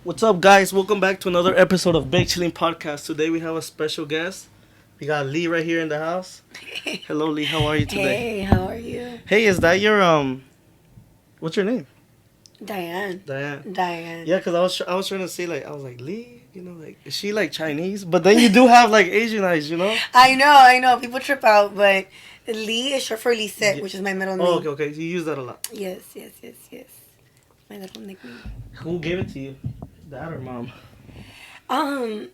What's up, guys? Welcome back to another episode of Big Chilling Podcast. Today we have a special guest. We got Lee right here in the house. Hello, Lee. How are you today? Hey, how are you? Hey, is that your What's your name? Diane. Diane. Diane. Yeah, cause I was trying to say I was like Lee. Is she like Chinese? But then you do have like Asian eyes. I know. People trip out, but Lee is short for Lisette, Yeah. which is my middle name. Oh, okay. You use that a lot. Yes. My little nickname. Who gave it to you? Dad or mom? Um,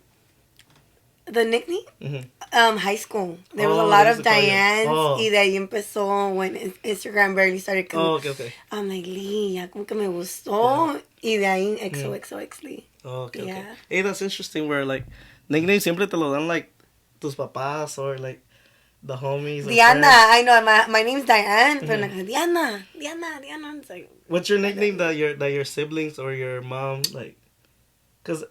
the nickname? High school. There was a Oh, lot they of used to call you- Dianes. oh. Y de ahí empezó when Instagram barely started coming. Oh, okay. I'm like, Lee, ya como que me gustó. Y de ahí XOXOX Lee. Oh, okay. Yeah. Hey, that's interesting. Where like nicknames siempre te lo dan like tus papás or like the homies. or Diana, friends. I know. My name's Diane, but like, Diana. It's like, What's your nickname that your siblings or your mom like? Cause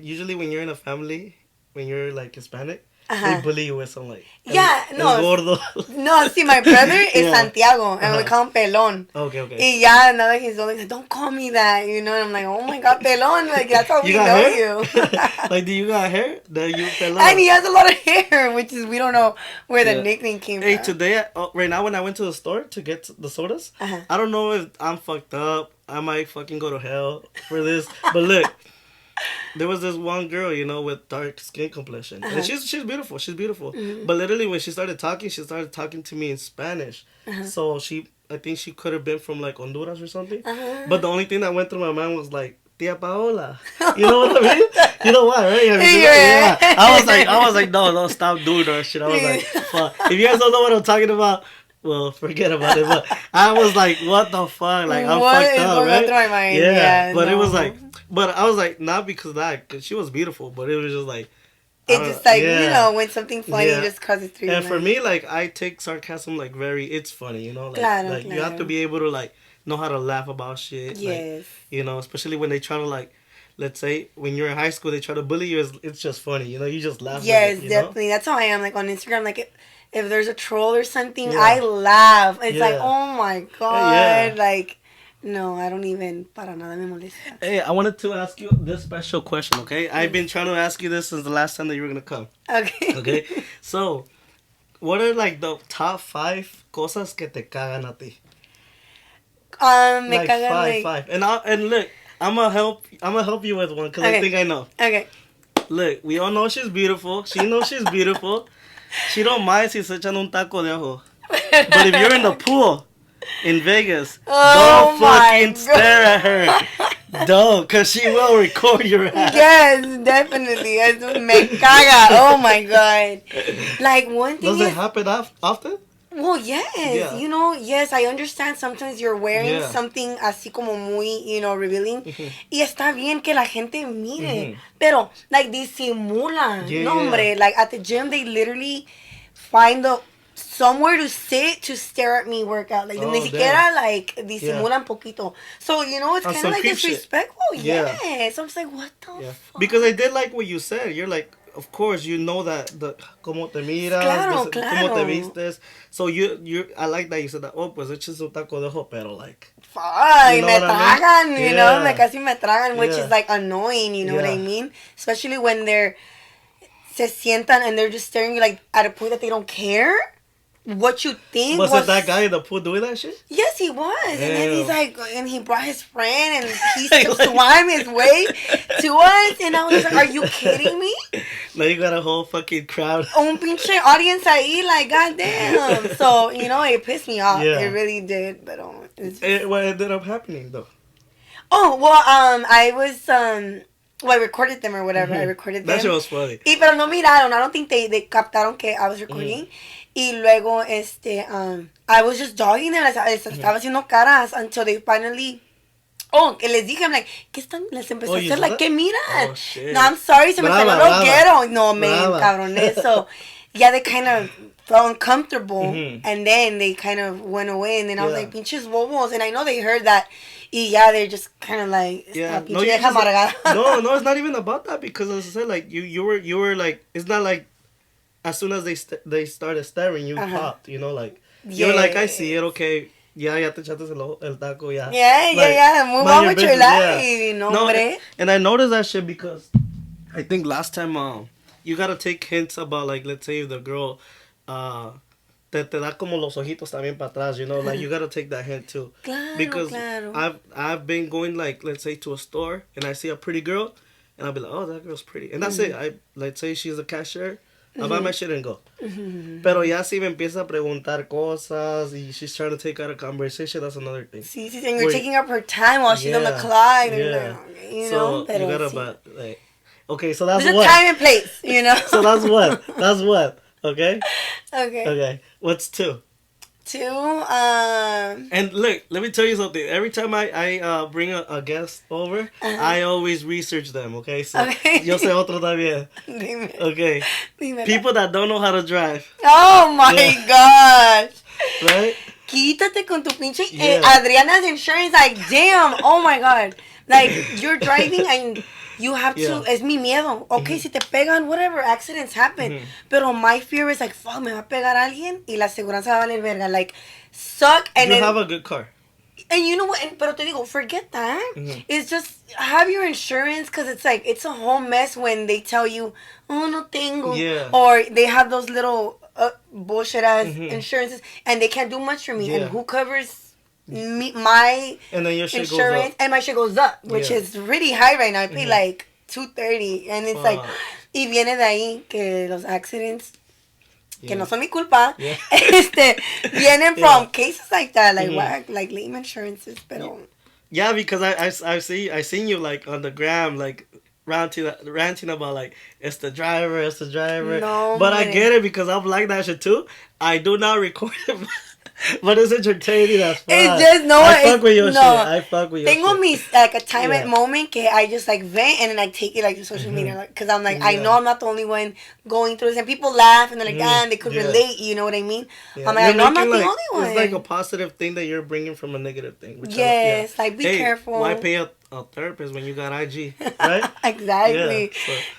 usually when you're in a family, when you're like Hispanic, they bully you with some like yeah, el gordo. No, see, my brother is Yeah. Santiago, and we call him Pelon. Okay. Y ya, now that he's older, he's like, don't call me that, and I'm like, oh my god, Pelon, like, that's how we got know hair? you. Like, do you got hair? That you fell And he has a lot of hair, which is, we don't know where the Yeah. nickname came Hey, from. today, right now when I went to the store to get the sodas, I don't know if I'm fucked up. I might fucking go to hell for this. But look, there was this one girl, with dark skin complexion. And she's beautiful. She's beautiful. But literally when she started talking to me in Spanish. So I think she could have been from like Honduras or something. But the only thing that went through my mind was like, Tia Paola. You know what I mean? You know why, right? Yeah. I was like, no, stop doing that shit. I was like, fuck. If you guys don't know what I'm talking about, well, forget about it. But I was like, what the fuck? Like, I'm What fucked is up, going right? through my mind? Yeah. Yeah, But it was no. like, but I was like, not because of that, because she was beautiful, but it was just like, It's just like, yeah. when something funny Yeah. just crosses through your And for mind. me, like, I take sarcasm like it's funny, Like, Claro, you have to be able to like know how to laugh about shit. Yes. Like, especially when they try to like, let's say when you're in high school, they try to bully you. It's just funny, You just laugh. Yes, at it, definitely. That's how I am. Like on Instagram, like if there's a troll or something, Yeah. I laugh. It's like, Yeah. oh my god, Yeah. like no, I don't even para nada me molesta. Hey, I wanted to ask you this special question, okay? I've been trying to ask you this since the last time that you were gonna come. Okay. Okay, so what are like the top 5 cosas que te cagan a ti? Me Like cagan five. And look, I'm gonna help you with one because I Okay. think I know. Okay. Look, we all know she's beautiful. She knows she's beautiful. She don't mind si se echan un taco de ajo. But if you're in the pool in Vegas, Oh don't my fucking stare at her. Don't, because she will record your ass. Yes, definitely. Eso me caga. Oh my god. Like one thing Does is, it happen often? well, yes. Yeah. Yes, I understand sometimes you're wearing Yeah. something así como muy, revealing. Y está bien que la gente mire. Mhm. Pero, like, disimulan. Yeah, No, hombre. Like, at the gym, they literally find somewhere to sit to stare at me work out. Like, Oh, ni siquiera, like, disimulan Yeah. poquito. So, it's On kind some of like creep shit. disrespectful. Yeah. Yes. I'm just like, what the Yeah. fuck? Because I did like what you said. You're like, of course, you know that como te miras, Claro, como te claro. vistes. So I like that you said that. Oh, pues eches un taco de ojo, pero like. Fuck, You know me what I tragan, mean? me casi me tragan, which Yeah. is like annoying, you know what I Yeah. mean? Especially when se sientan and they're just staring you like at a point that they don't care what you think. Was it that guy in the pool doing that shit? Yes, he was. And then he's Damn. like, and he brought his friend and he Like- swam his way to us. And I was like, are you kidding me? Now you got a whole fucking crowd. Un pinche audience ahí, like, goddamn. So, it pissed me off. Yeah. It really did. But, What ended up happening though? oh, well, I was, I recorded them or whatever. I recorded them. That shit was funny. Pero no miraron. I don't think they captaron que I was recording. Y luego, I was just dogging them. Les estaba haciendo caras until they finally... Oh, que les dije, I'm like, ¿qué están? Les empecé Oh, a you hacer, said like, that? ¿qué miran? Oh, shit. No, I'm sorry, se me salió Brava, lo brava. quiero. No, me Brava. encabroné. So, yeah, they kind of felt uncomfortable. Mhm. And then they kind of went away. And then I was Yeah. like, pinches bobos. And I know they heard that. Y yeah, they're just kind of like, Yeah, esta no, pinche you vieja amargada. no, it's not even about that because as I said, like you were like, it's not like as soon as they started staring, you popped, like you're like, I see it, okay, ya te echaste el taco, ya. Yeah. Move on with your life. Yeah. No, No, hombre. and I noticed that shit because I think last time, you gotta take hints about, like, let's say if the girl, te da como los ojitos también para atrás, you know, like, you gotta take that hint too. Claro, Because claro. I've been going, like, let's say to a store and I see a pretty girl and I'll be like, oh, that girl's pretty. And that's it. Let's say she's a cashier. I buy my shit and go. Pero ya si me empieza a preguntar cosas y she's trying to take out a conversation, that's another thing. Sí, and you're taking up her time while she's on the clock. Yeah. You know? So you gotta, but, like, okay, so that's there's one. There's a time and place, you know? So that's one. That's one. Okay? Okay. What's two? Two, And look, let me tell you something. Every time I bring a guest over, I always research them, okay? So, yo sé otro también. Dime. Okay. Dime. People that don't know how to drive. Oh my gosh. Right? Quítate con tu pinche Adriana's insurance, like, damn, oh my god. Like, you're driving and you have to, es mi miedo. Okay, si te pegan, whatever, accidents happen. Pero my fear is like, fuck, me va a pegar alguien y la aseguranza va a valer verga. Like, suck. And you have a good car. And you know what? Pero te digo, forget that. It's just, have your insurance, because it's like, it's a whole mess when they tell you, oh, no tengo. Yeah. Or they have those little bullshit ass insurances and they can't do much for me. And who covers my and then your shit insurance? Goes up. And my shit goes up, which is really high right now. I pay like $230, and it's like, y viene de ahí que los accidents, que no son mi culpa, vienen from cases like that, like like lame insurances, pero. Yeah, because I seen you, like, on the gram, like, ranting about, like, it's the driver. No, but I get it because I'm like that shit too. I do not record it, but it's entertaining as fuck. It's just I fuck with your shit. I fuck with your shit. Tengo mis, like, a time at moment que I just, like, vent and then I take it, like, to social media, like, because I'm like, I know I'm not the only one going through this, and people laugh and they're like, and they could relate, you know what I mean? I'm like, I know I'm not the only one. It's like a positive thing that you're bringing from a negative thing. Which like, be careful. Why pay a therapist when you got IG, right? Exactly.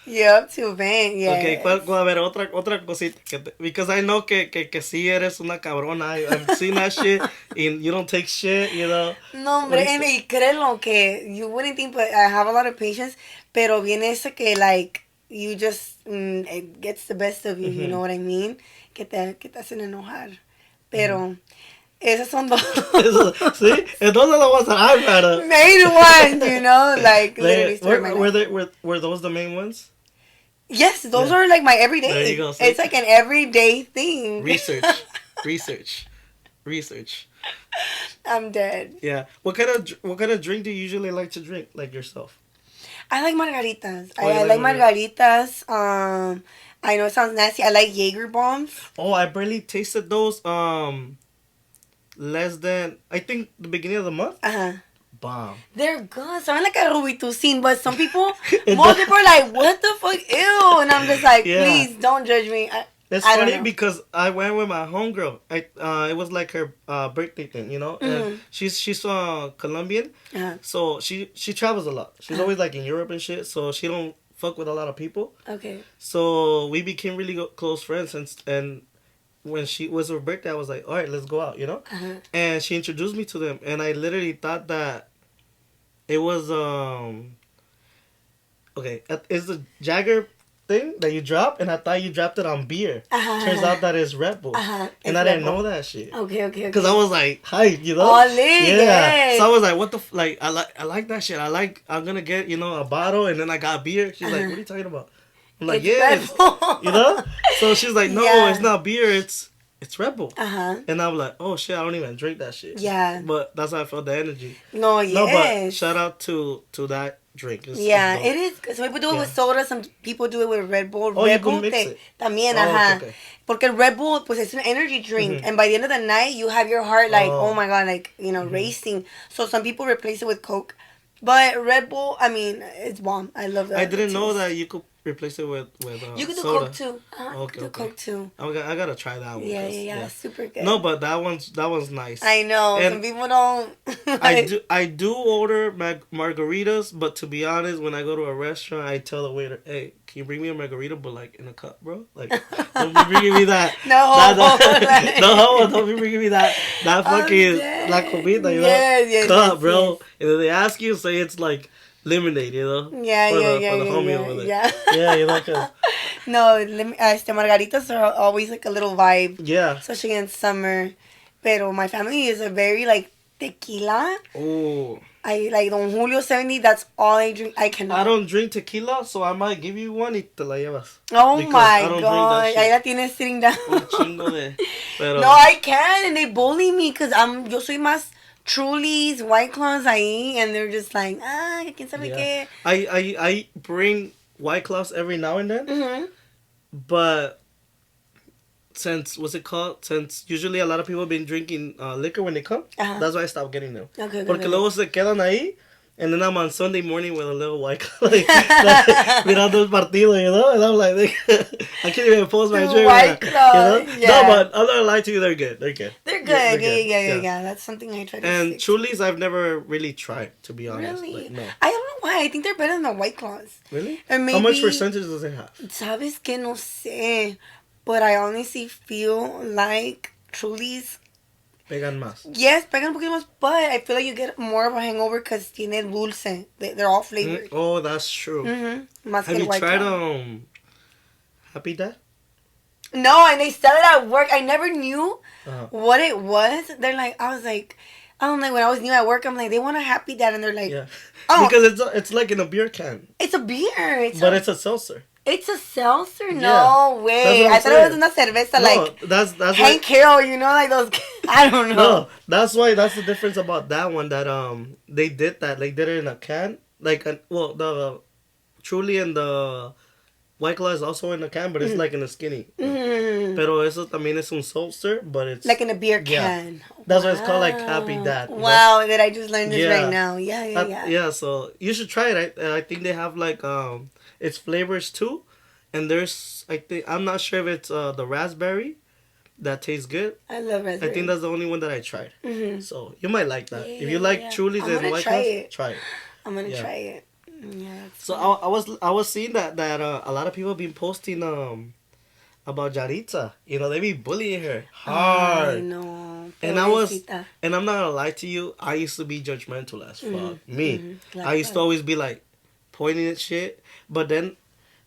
Yep, to vent, Okay, a ver, otra cosita. Because I know que sí eres una cabrona. I've seen that shit, and you don't take shit, you know. No, hombre, y créelo que you wouldn't think, but I have a lot of patience, pero viene ese que, like, you just, it gets the best of you, you know what I mean? Que te hacen enojar. Pero... Esas son dos. ¿Sí? Entonces lo vas a dar, main ones, you know, like, literally. Were those the main ones? Yes, those are like my everyday. There you go. See? It's like an everyday thing. Research. I'm dead. Yeah. What kind of drink do you usually like to drink, like, yourself? I like margaritas. I like margaritas. I know it sounds nasty. I like Jaeger bombs. Oh, I barely tasted those. Less than, I think, the beginning of the month. Bomb. They're good. Sound like a Rubitusin, but some people, most people are like, what the fuck, ew. And I'm just like, please don't judge me. It's funny because I went with my homegirl. It was like her birthday thing, you know. And she's Colombian, so she travels a lot. She's always, like, in Europe and shit, so she don't fuck with a lot of people. Okay. So we became really close friends, and when she was her birthday, I was like, all right, let's go out, you know? And she introduced me to them, and I literally thought that it was, it's the Jagger thing that you drop, and I thought you dropped it on beer. Turns out that it's Red Bull. And I didn't know that shit. Okay. Because I was like, hype, you know? All in, yeah. So I was like, what the, I like that shit. I'm going to get, you know, a bottle, and then I got beer. She's like, what are you talking about? I'm like, it's you know? So she's like, no, it's not beer, it's Red Bull. And I'm like, oh shit, I don't even drink that shit. Yeah. But that's how I felt the energy. No, but shout out to that drink. It's it is. Some people do it with soda, some people do it with Red Bull. Oh, Red you can Bull mix it. También, Okay. Porque Red Bull, pues, it's an energy drink. And by the end of the night, you have your heart like, oh my God, like, you know, racing. So some people replace it with Coke. But Red Bull, I mean, it's bomb. I love that. I didn't know that you could replace it with You can do soda. Coke too. Okay, do okay. Coke too. I gotta try that one. Yeah. Super good. No, but that one's nice. I know. And some people don't. I do order margaritas, but to be honest, when I go to a restaurant, I tell the waiter, "Hey, can you bring me a margarita, but like in a cup, bro? Like, don't be bringing me that. Don't be bringing me that fucking la comida, cup, bro. Yes. And then they ask you, say it's like lemonade, Yeah, for yeah, the homie over there. yeah. Yeah, cause No, margaritas are always like a little vibe, yeah. especially in summer. Pero my family is a very like tequila. Oh. I like Don Julio 70. That's all I drink. I cannot. I don't drink tequila, so I might give you one y te la llevas. Oh Because my I don't god, drink that ahí shit. la tienes sitting down. Un chingo de. Pero, No, I can, and they bully me because yo soy más Trulies, White Claws ahí, and they're just like, quién sabe qué. I bring White Claws every now and then, Mm-hmm. but since usually a lot of people have been drinking liquor when they come, that's why I stopped getting them. Okay. Porque luego se quedan ahí. And then I'm on Sunday morning with a little white claw, like, mirando el partido, and I'm like, I can't even post my drink. White Claw, yeah. No, but I'm not gonna lie to you, they're good. They're good. Yeah. That's something I try to And Chulis, I've never really tried, to be honest. Really? Like, no. I don't know why. I think they're better than the White Claws. Really? Or maybe, how much percentage does it have? Sabes que no sé. But I honestly feel like Trulies. Pegan más. Yes, pegan un poquito más, but I feel like you get more of a hangover because tiene dulce. They're all flavored. Oh, that's true. Mm-hmm. Más Have que you White tried Claw. Happy Dad? No, and they sell it at work. I never knew Uh-huh. what it was. They're like, I was like, when I was new at work, I'm like, they want a Happy Dad, and they're like, yeah. Oh, because it's like in a beer can. It's a beer. It's a seltzer. It's a seltzer? No way. I thought saying. it was una cerveza, no, like that's Hank Carroll, like those. I don't know. No, that's the difference about that one. That they did that. They did it in a can. Like the Truly and the White Claw is also in a can, but it's like in a skinny. Mm-hmm. Pero eso también es un seltzer, but it's like in a beer can. That's why it's called like Happy Dad. Wow, did I just learn this right now? Yeah. Yeah, so you should try it. I think they have like it's flavors too, and I'm not sure if it's the raspberry that tastes good. I love raspberry. I think that's the only one that I tried. Mm-hmm. So you might like that. If you Yeah. like Trulies and White Claws, try it. I'm gonna try it. Yeah. So I was seeing that a lot of people have been posting about Yaritza. They be bullying her hard. I know. And I'm not gonna lie to you, I used to be judgmental as fuck. Me. I used to always be like pointing at shit. But then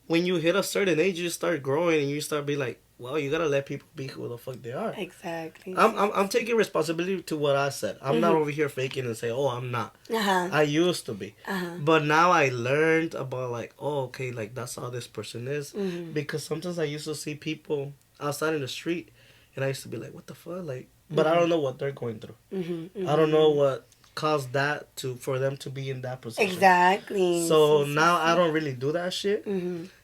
when you hit a certain age, you start growing and you start being like, well, you gotta let people be who the fuck they are. Exactly. I'm taking responsibility to what I said. I'm not over here faking and say, oh, I'm not. I used to be. But now I learned about like, oh, okay, like that's how this person is. Because sometimes I used to see people outside in the street and I used to be like, what the fuck? Like, but I don't know what they're going through. I don't know what caused that for them to be in that position. Exactly. So now I don't really do that shit.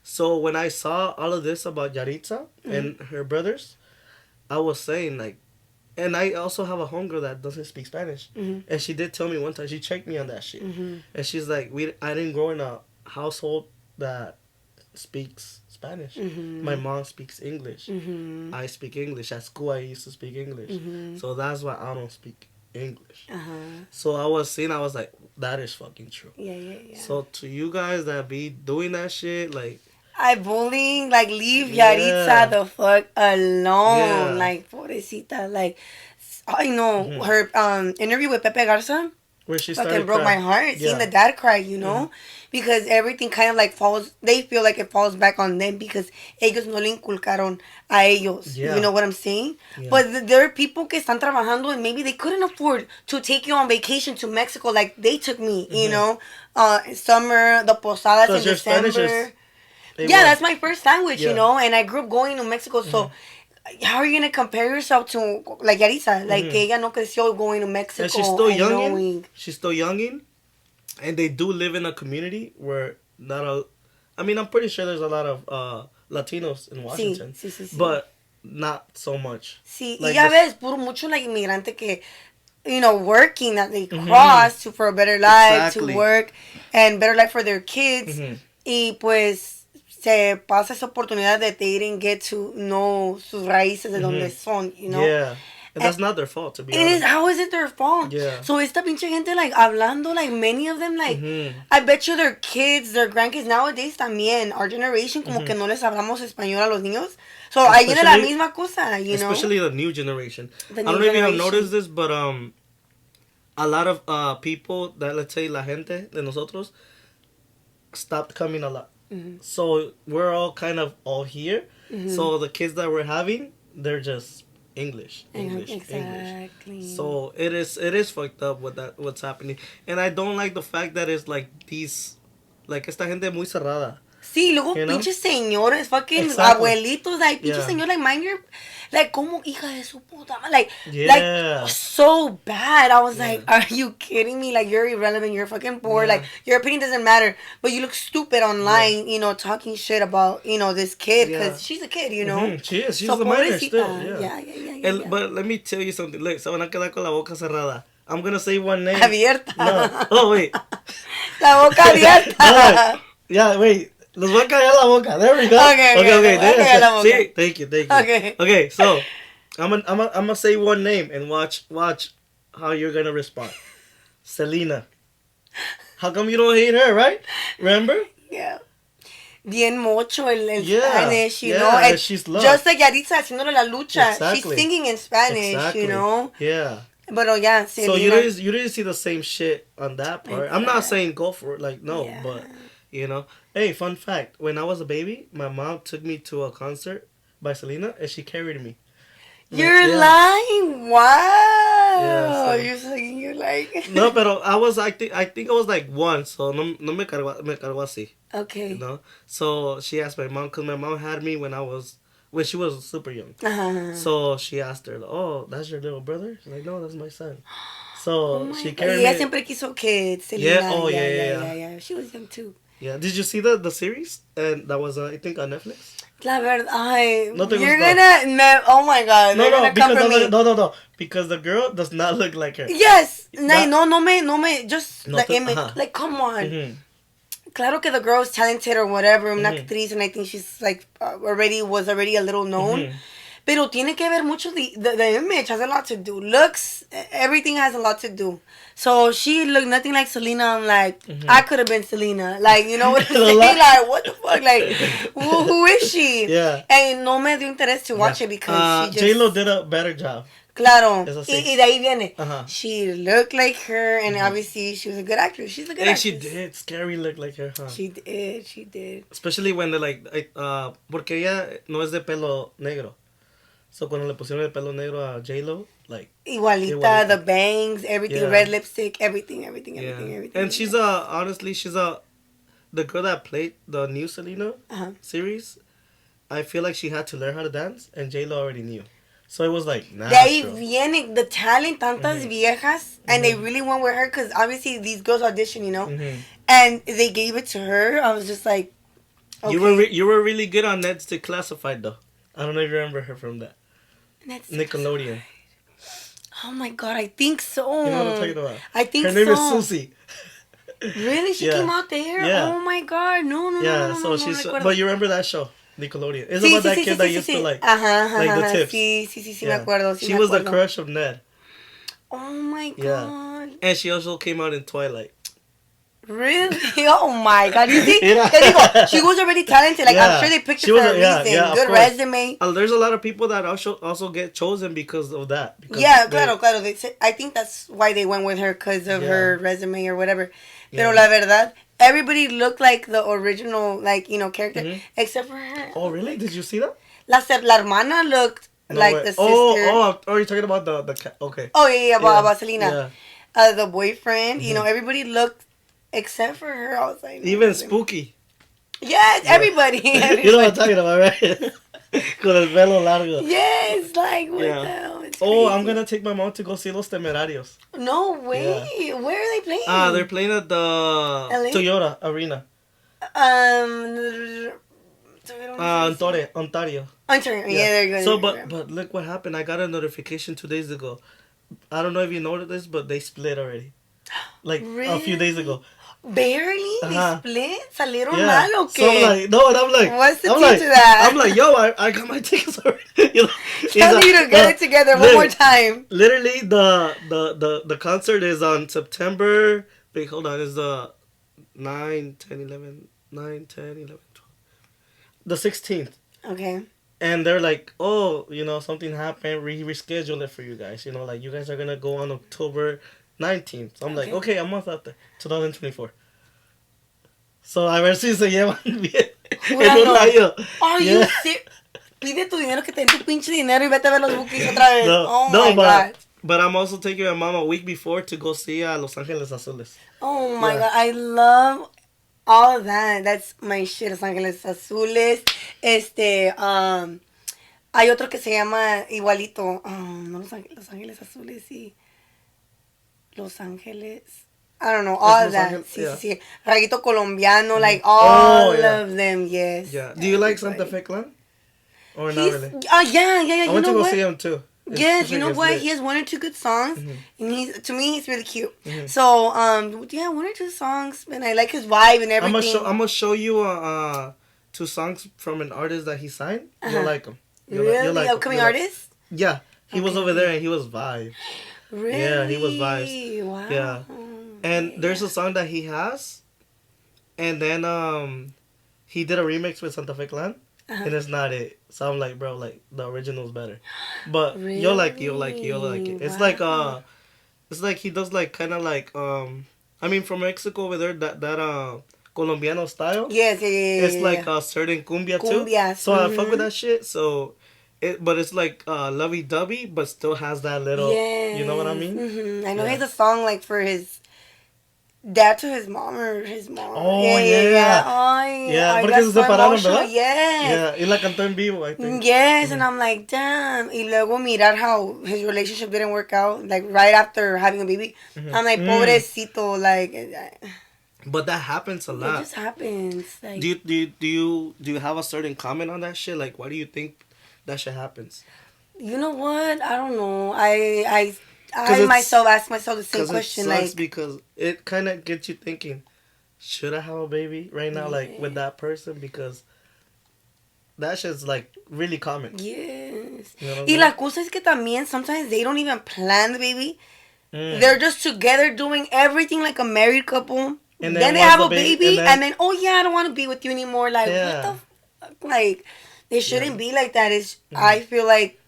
So when I saw all of this about Yaritza and her brothers, I was saying like, and I also have a homegirl that doesn't speak Spanish, and she did tell me one time, she checked me on that shit, and she's like, I didn't grow in a household that speaks Spanish. My mom speaks English. I speak English. At school I used to speak English, so that's why I don't speak English. So I was like, that is fucking true. Yeah. So to you guys that be doing that shit, like, I bullying, like, leave Yaritza the fuck alone. Like, pobrecita. Like, I know her interview with Pepe Garza. Where she fucking broke my heart. Seeing the dad cry, because everything kind of like they feel like it falls back on them because ellos no le inculcaron a ellos. You know what I'm saying? But there are people que están trabajando and maybe they couldn't afford to take you on vacation to Mexico like they took me, summer, the posadas in December. That's my first language, and I grew up going to Mexico, so how are you going to compare yourself to, like, Yaritza? Like, ella no creció going to Mexico. And she's still youngin'. She's still youngin'. And they do live in a community where I'm pretty sure there's a lot of Latinos in Washington. Sí. But not so much. Sí, like, y ya ves, mucho like inmigrante que, working, that they cross for a better life, to work, and better life for their kids. Y pues, se pasa esa oportunidad that they didn't get to know sus raíces de donde son, you know? Yeah. And that's not their fault, to be It is, honest. how is it their fault? Yeah. So esta pinche gente, like, hablando, like, many of them, like, I bet you their kids, their grandkids, nowadays también, our generation, como que no les hablamos español a los niños. So, ahí viene la misma cosa, you know? Especially the new generation. The I new don't know if you have generation. noticed this, but a lot of people that, let's say, la gente de nosotros, stopped coming a lot. So we're all kind of all here. So the kids that we're having, they're just English. Exactly. So it is fucked up with that, what's happening. And I don't like the fact that it's like these, like esta gente muy cerrada. Sí, luego You know? pinches señores, fucking Exactly. abuelitos, like, pinches señores, like, mind your, like, como hija de su puta, like, Yeah. like, so bad. I was like, are you kidding me? Like, you're irrelevant, you're fucking poor, like, your opinion doesn't matter, but you look stupid online, you know, talking shit about, you know, this kid, because she's a kid, you know? She is, she's So, a minor pobrecita. still, Yeah. But let me tell you something, look, se van a quedar con la boca cerrada. I'm gonna say one name. Abierta. No. Oh, wait. La boca abierta. No, yeah, wait. Los voy a callar la boca. There we go. Okay. See, thank you. Okay, so I'm gonna say one name and watch how you're gonna respond. Selena. How come you don't hate her, right? Remember? Yeah. Bien mocho el Yeah, Spanish, you yeah, know? And she's loved. just like Yaritza haciéndole la lucha. Exactly. She's singing in Spanish, you know? Yeah. But yeah, So you didn't see the same shit on that part. I'm not saying go for it, like, no, but you know. Hey, fun fact. When I was a baby, my mom took me to a concert by Selena and she carried me. You're lying. Wow. Yeah, so. You're like No, pero I think I was like one, so no me cargó así. Okay. You know? So she asked my mom, because my mom had me when she was super young. So she asked her, oh, that's your little brother? She's like, no, that's my son. So she carried me. Ella siempre quiso kids. Selena. Yeah. She was young too. Yeah. Did you see the series? And that was, I think, on Netflix? La verdad, No te you're gustó. gonna, oh my God, No, me. Because the girl does not look like her. Yes, no me, just No the te, image, like, come on. Mm-hmm. Claro que the girl's talented or whatever, una actriz, and I think she's like was already a little known. Pero tiene que ver mucho, the image has a lot to do. Looks, everything has a lot to do. So she looked nothing like Selena. I'm like, I could have been Selena. Like, you know what I'm saying? Like, what the fuck? Like, who is she? Yeah. And no me dio interés to watch it because she just... J-Lo did a better job. Claro. Y de ahí viene. Uh-huh. She looked like her, and obviously she was a good actress. She's a good actress. And she did. Scary look like her, huh? She did. Especially when they're like, porque ella no es de pelo negro. So cuando le pusieron el pelo negro a J-Lo, like... Igualita, the bangs, everything, red lipstick, everything. And she's honestly, the girl that played the new Selena series, I feel like she had to learn how to dance, and J-Lo already knew. So it was like, natural. De ahí viene the talent, tantas viejas, and they really went with her, because obviously these girls audition, you know? And they gave it to her. I was just like, okay. You were really good on Netflix Classified, though. I don't know if you remember her from that. Nickelodeon. Oh my God, I think so. You know what I'm talking about? I think so. Her name is Susie. Really? She came out there? Yeah. Oh my God. No. So she's... But you remember that show? Nickelodeon. It's about that kid that used to like the tips. Sí, me acuerdo. She was the crush of Ned. Oh my God. Yeah. And she also came out in Twilight. Really? Oh my God. You see? She was already talented. Like, I'm sure they picked her for a reason. Good resume. There's a lot of people that also get chosen because of that. Claro. I think that's why they went with her, because of her resume or whatever. Pero la verdad, everybody looked like the original, like, you know, character, except for her. Oh, really? Did you see that? La hermana looked like the sister. Oh, you're talking about the okay. Oh, yeah, about Selena. Yeah. The boyfriend, you know, everybody looked, except for her. I was like... Even Spooky. Yes, everybody. You know what I'm talking about, right? Con el pelo largo. Yes, like, what the hell? It's crazy. I'm going to take my mom to go see Los Temerarios. No way. Yeah. Where are they playing? They're playing at the LA? Toyota Arena. Ontario. Yeah, they're good. So, but look what happened. I got a notification 2 days ago. I don't know if you noticed this, but they split already. Like, a few days ago. Barely? They split? ¿Salieron Yeah. mal o So I'm qué? like, no, and What's the tea to that? I'm like, yo, I got my tickets already. You know, Y'all need to get it together one more time. Literally, the concert is on September. Wait, hold on. Is the 9, 10, 11, 9, 10, 11, 12. The 16th. Okay. And they're like, oh, you know, something happened. We reschedule it for you guys. You know, like, you guys are going to go on October 19th. So I'm like, okay, a month after. 2024. So a ver si se llevan bien en un año. Are you serious? Pide tu dinero, que te den tu pinche dinero y vete a ver los bookies otra vez. Oh my God. But I'm also taking my mom a week before to go see Los Ángeles Azules. Oh my God. I love all of that. That's my shit. Los Ángeles Azules. Hay otro que se llama igualito. No, Los Ángeles Azules y Los Ángeles. I don't know, all of that. Sí. Raguito Colombiano, like all of them, yes. Yeah. Do you like Santa Fe Clan? Or not really? Yeah. I went to go see him too. Yes, you know what? He has one or two good songs, and to me, he's really cute. So, yeah, one or two songs, and I like his vibe and everything. I'm gonna show you two songs from an artist that he signed. You'll like him. Really? Like upcoming artist? Yeah, he was over there and he was vibe. Really? Yeah, he was vibes. Wow. Yeah, and there's a song that he has, and then he did a remix with Santa Fe Clan. And it's not it. So I'm like, bro, like the original's better. But really? you'll like it. It's like he does like kind of like I mean from Mexico over there that Colombiano style. Yes, yeah. It's like a certain cumbia too. So I fuck with that shit. So but it's like lovey dovey, but still has that little. Yes. You know what I mean? I know he has a song like for his dad to his mom or his mom. Oh, yeah. Ay, porque se separaron, ¿verdad? Yes. Yeah, y la cantó en vivo, I think. Yes, and I'm like, damn. Y luego mirar how his relationship didn't work out, like right after having a baby. I'm like, pobrecito, like. But that happens a lot. It just happens. Like, do you have a certain comment on that shit? Like, why do you think that shit happens? You know what? I don't know. I myself ask myself the same question. It sucks like, because it kind of gets you thinking, should I have a baby right now, like with that person? Because that shit's like really common. Yes. You know y la cosa es que también sometimes they don't even plan the baby. They're just together doing everything like a married couple. And then they have a baby and then oh yeah, I don't want to be with you anymore. Like what the fuck? Like it shouldn't be like that. It's I feel like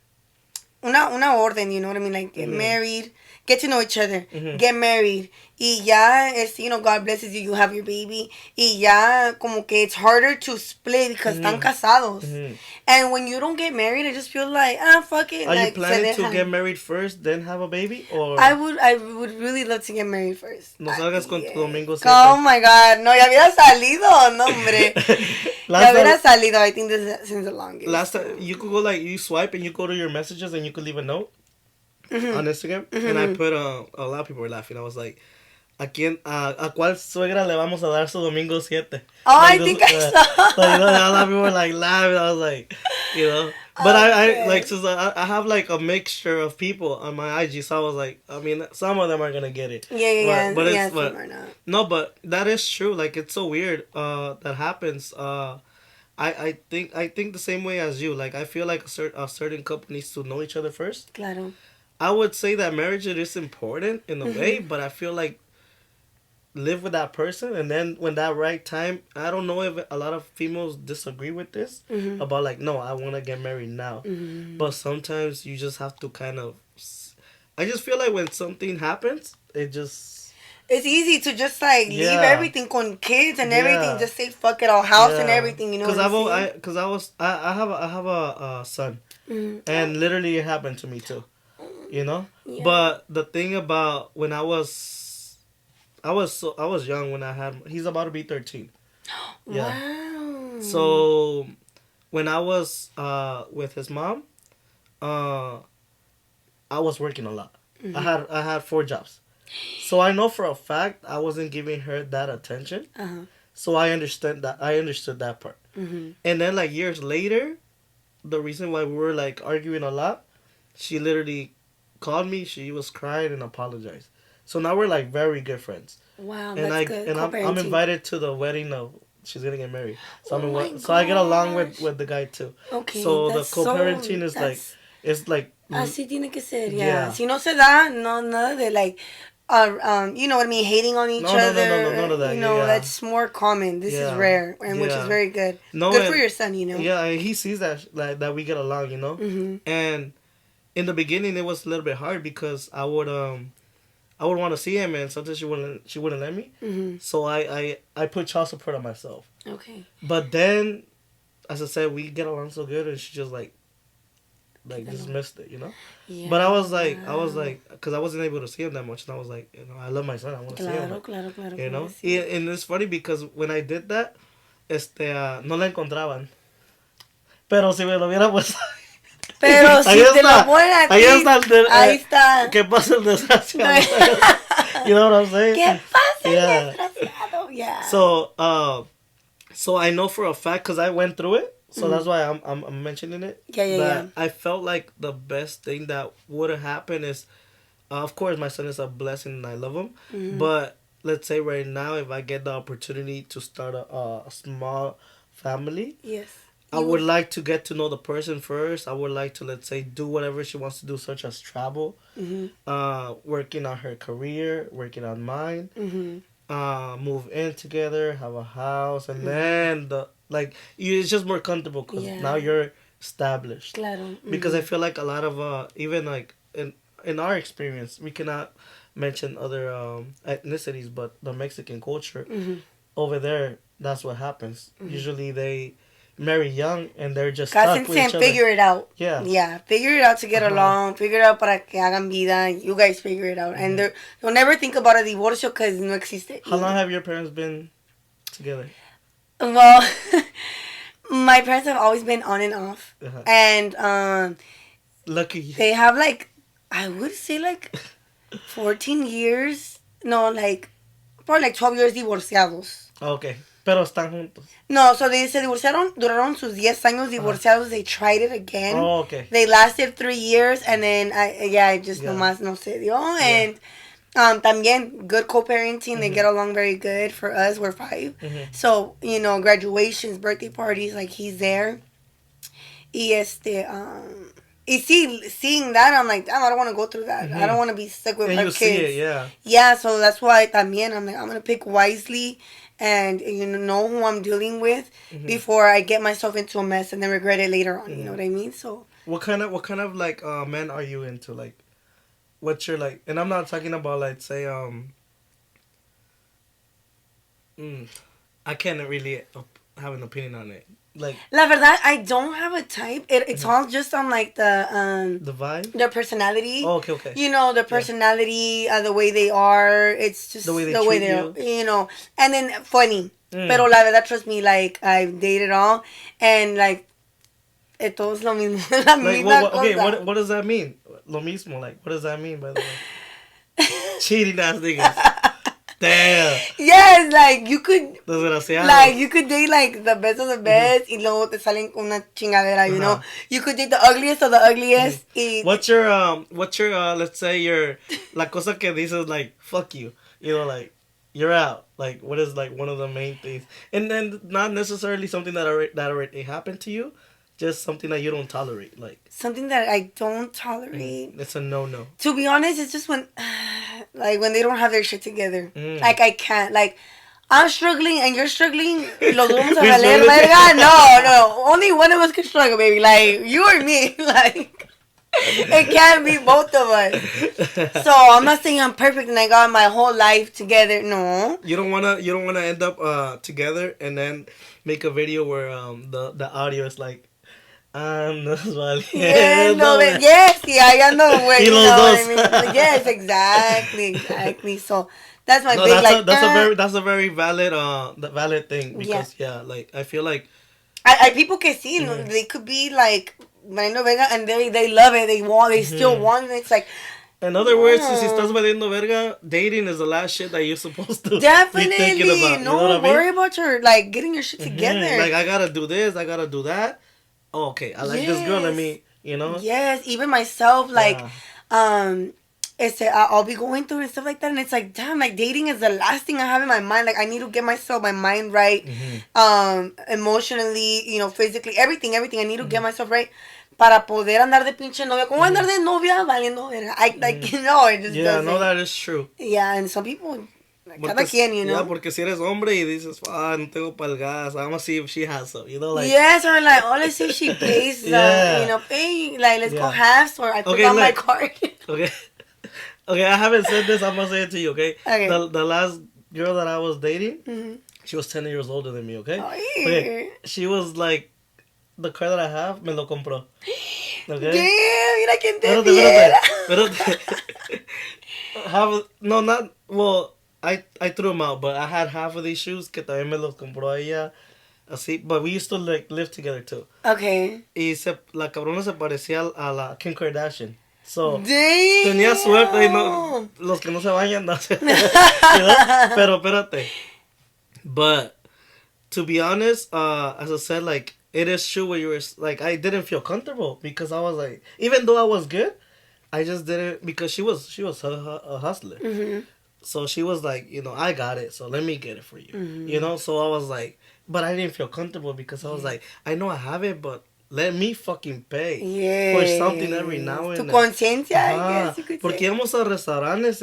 una orden, you know what I mean? Like, get married, get to know each other, get married. Y ya, you know, God blesses you, you have your baby. Y ya, como que it's harder to split because están casados. And when you don't get married, I just feel like, fuck it. Are like, you planning to get married first, then have a baby? Or I would really love to get married first. No salgas con tu domingo siempre. Oh my God, no, ya hubiera salido, no, hombre. Ya hubiera salido, I think this since the longest. Last time, you could go like, you swipe and you go to your messages and you could leave a note on Instagram. And I put, a lot of people were laughing. I was like, ¿a cuál suegra le vamos a dar su domingo 7? Oh, like, I think I saw. Like, you know, a lot of people were like laughing. I was like, you know. But I like, since I have like a mixture of people on my IG, so I was like, I mean, some of them are gonna get it. Yeah. But some are not. No, but that is true. Like, it's so weird that happens. I think the same way as you. Like, I feel like a certain couple needs to know each other first. Claro. I would say that marriage is important in a way, but I feel like live with that person, and then when that right time, I don't know if a lot of females disagree with this about like, no, I want to get married now, but sometimes you just have to kind of, I just feel like when something happens, it's easy to just like leave everything con kids and everything, just say fuck it, all house and everything, you know. Because I have a son, and literally it happened to me too, you know. But the thing about when I was young when I had. He's about to be 13. Yeah. Wow. So when I was with his mom, I was working a lot. I had 4 jobs, so I know for a fact I wasn't giving her that attention. So I understood that part. And then like years later, the reason why we were like arguing a lot, she literally called me. She was crying and apologized. So now we're like very good friends. Wow, and that's good. I'm Co-parenting. invited to the wedding of she's gonna get married. So Oh my so I get along gosh. with the guy too. Okay, So the that's co-parenting is like that's it's like así tiene que ser, yeah. yeah. Si no se da, no, nada de like, you know what I mean, hating on each No, none other. of that. You Yeah, know, yeah, that's more common. This is yeah, rare, and which is yeah. very good. No, Good for and your son, you know. yeah, and he sees that like that we get along, Mm-hmm. and in the beginning it was a little bit hard because I would want to see him, and sometimes she wouldn't let me. Mm-hmm. So I put child support on myself. Okay. But then, as I said, we get along so good, and she just Keep it just on. missed it. Yeah. But I was Wow. like, because I wasn't able to see him that much, and I was like, I love my son, I want to see him, Claro, claro, claro. you Claro, know. sí. And it's funny because when I did that, no la encontraban. Pero si me lo hubiera puesto. Pero Ahí si te lo está. ponen a Ahí ti, está ahí está. ¿qué pasa el desgraciado? You know what I'm saying? ¿Qué pasa, Yeah. desgraciado? Yeah. So I know for a fact because I went through it. So that's why I'm mentioning it. Yeah, yeah, that yeah. I felt like the best thing that would have happened is, of course, my son is a blessing and I love him. Mm-hmm. But let's say right now, if I get the opportunity to start a small family, Yes. I would like to get to know the person first. I would like to, let's say, do whatever she wants to do, such as travel, working on her career, working on mine, move in together, have a house, and then it's just more comfortable because now you're established. Claro. Because I feel like a lot of even like in our experience, we cannot mention other ethnicities, but the Mexican culture over there, that's what happens. Usually they marry young and they're just stuck with Cásense each and other. figure it out. Yeah. Yeah, figure it out to get along. Figure it out para que hagan vida. You guys figure it out. And don't never think about a divorcio because no existe. How long have your parents been together? Well, my parents have always been on and off. And Lucky. they have like, I would say like 14 years. No, like, probably like 12 years divorciados. Okay. Pero están juntos. No, so they se divorciaron, duraron sus 10 años divorciados. They tried it again. Oh, okay. They lasted 3 years and then, I just nomás no se dio. And también, good co-parenting. They get along very good. For us, we're 5. So, graduations, birthday parties, like he's there. Y y seeing that, I'm like, damn, I don't want to go through that. I don't want to be stuck with And my you kids. see it, yeah. Yeah, so that's why también I'm like, I'm going to pick wisely and know who I'm dealing with before I get myself into a mess and then regret it later on. You know what I mean? So what kind of like men are you into? Like, what's your like? And I'm not talking about like say I can't really have an opinion on it. Like, la verdad, I don't have a type. It's all just on like the vibe, their personality. Oh, okay. The personality, the way they are. It's just the way they treat you. And then funny. Pero la verdad, trust me, like I've dated all, and like todo es lo mismo. La misma cosa. What does that mean? Lo mismo, like what does that mean by the way? Cheating ass niggas. Damn. Yes, like you could. Desgraciado. Like you could date like the best of the best, y luego te salen una chingadera, you know. You could date the ugliest of the ugliest. What's your let's say your la cosa que dices like fuck you, like you're out. Like what is like one of the main things, and then not necessarily something that already happened to you. Just something that you don't tolerate, like something that I don't tolerate. It's a no. To be honest, it's just when they don't have their shit together. Like I can't. Like I'm struggling and you're struggling. Los vamos a valer verga. No. Only one of us can struggle, baby. Like you or me. Like it can't be both of us. So I'm not saying I'm perfect and I got my whole life together. No. You don't wanna end up together and then make a video where the audio is like. Yes, y ahí ando, güey. Y los dos. I mean? Yes, exactly. So that's my big that's a very valid valid thing because like I feel like I people que sí, they could be like valiendo verga and they love it, they still want it. It's like. In other words, si estás valiendo verga, dating is the last shit that you're supposed to definitely be thinking about. No, you know worry about your getting your shit together. Like I gotta do this, I gotta do that. Oh, okay, I like this girl. Let me, Yes, even myself, like, I'll be going through and stuff like that, and it's like, damn, like dating is the last thing I have in my mind. Like I need to get my mind right, emotionally, physically, everything. I need to get myself right para poder andar de pinche novia. ¿Cómo andar de novia valiendo verga? It just Yeah, doesn't. no, that is true. Yeah, and some people, Porque, cada quien, yeah, porque si eres hombre y dices, no tengo para el gas, I'm gonna see if she has some, like. Yes, or like, oh, let's see if she pays, pay, like, let's go halves, or I put on my card. Okay. Okay, I haven't said this, I'm gonna say it to you, okay? Okay. The last girl that I was dating, she was 10 years older than me, okay? Oh, Okay, she was like, the car that I have, me lo compró. Okay? Damn, mira quién te viera. I threw them out, but I had half of these shoes que también me los compró ella. Así, but we used to like live together too. Okay. Y la cabrona se parecía a la Kim Kardashian. So, damn. Tenía suerte y no, los que no se bañan, no sé. Pero espérate. But, to be honest, as I said, like, it is true what you were, like, I didn't feel comfortable because I was like, even though I was good, I just didn't, because she was a hustler. Mm-hmm. So she was like, I got it, so let me get it for you. Mm-hmm. So I was like, but I didn't feel comfortable because I was like, I know I have it, but let me fucking pay for something every now and then. Tu conciencia, I guess you could porque say. íbamos a restaurantes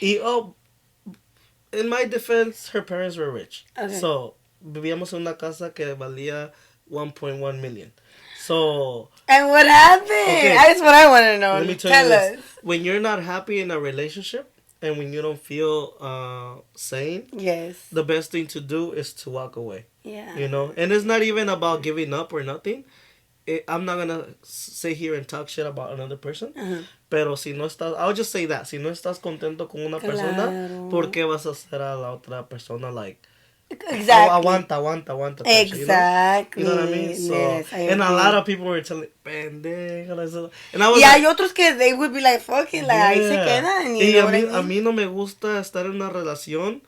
y in my defense, her parents were rich. Okay. So, vivíamos en una casa que valía 1.1 million. So... And what happened? Okay, that's what I want to know. Let me tell us. When you're not happy in a relationship and when you don't feel sane, yes, the best thing to do is to walk away. Yeah. And it's not even about giving up or nothing. I'm not going to sit here and talk shit about another person. Uh-huh. Pero si no estás... I'll just say that. Si no estás contento con una persona, ¿por qué vas a hacer a la otra persona like... Exactly. Aguanta. Exactly. You know what I mean? So, yes, and a lot of people were telling, pendejo. And I was hay otros que they would be like, fucking, like, ahí se quedan. A mí no me gusta estar en una relación,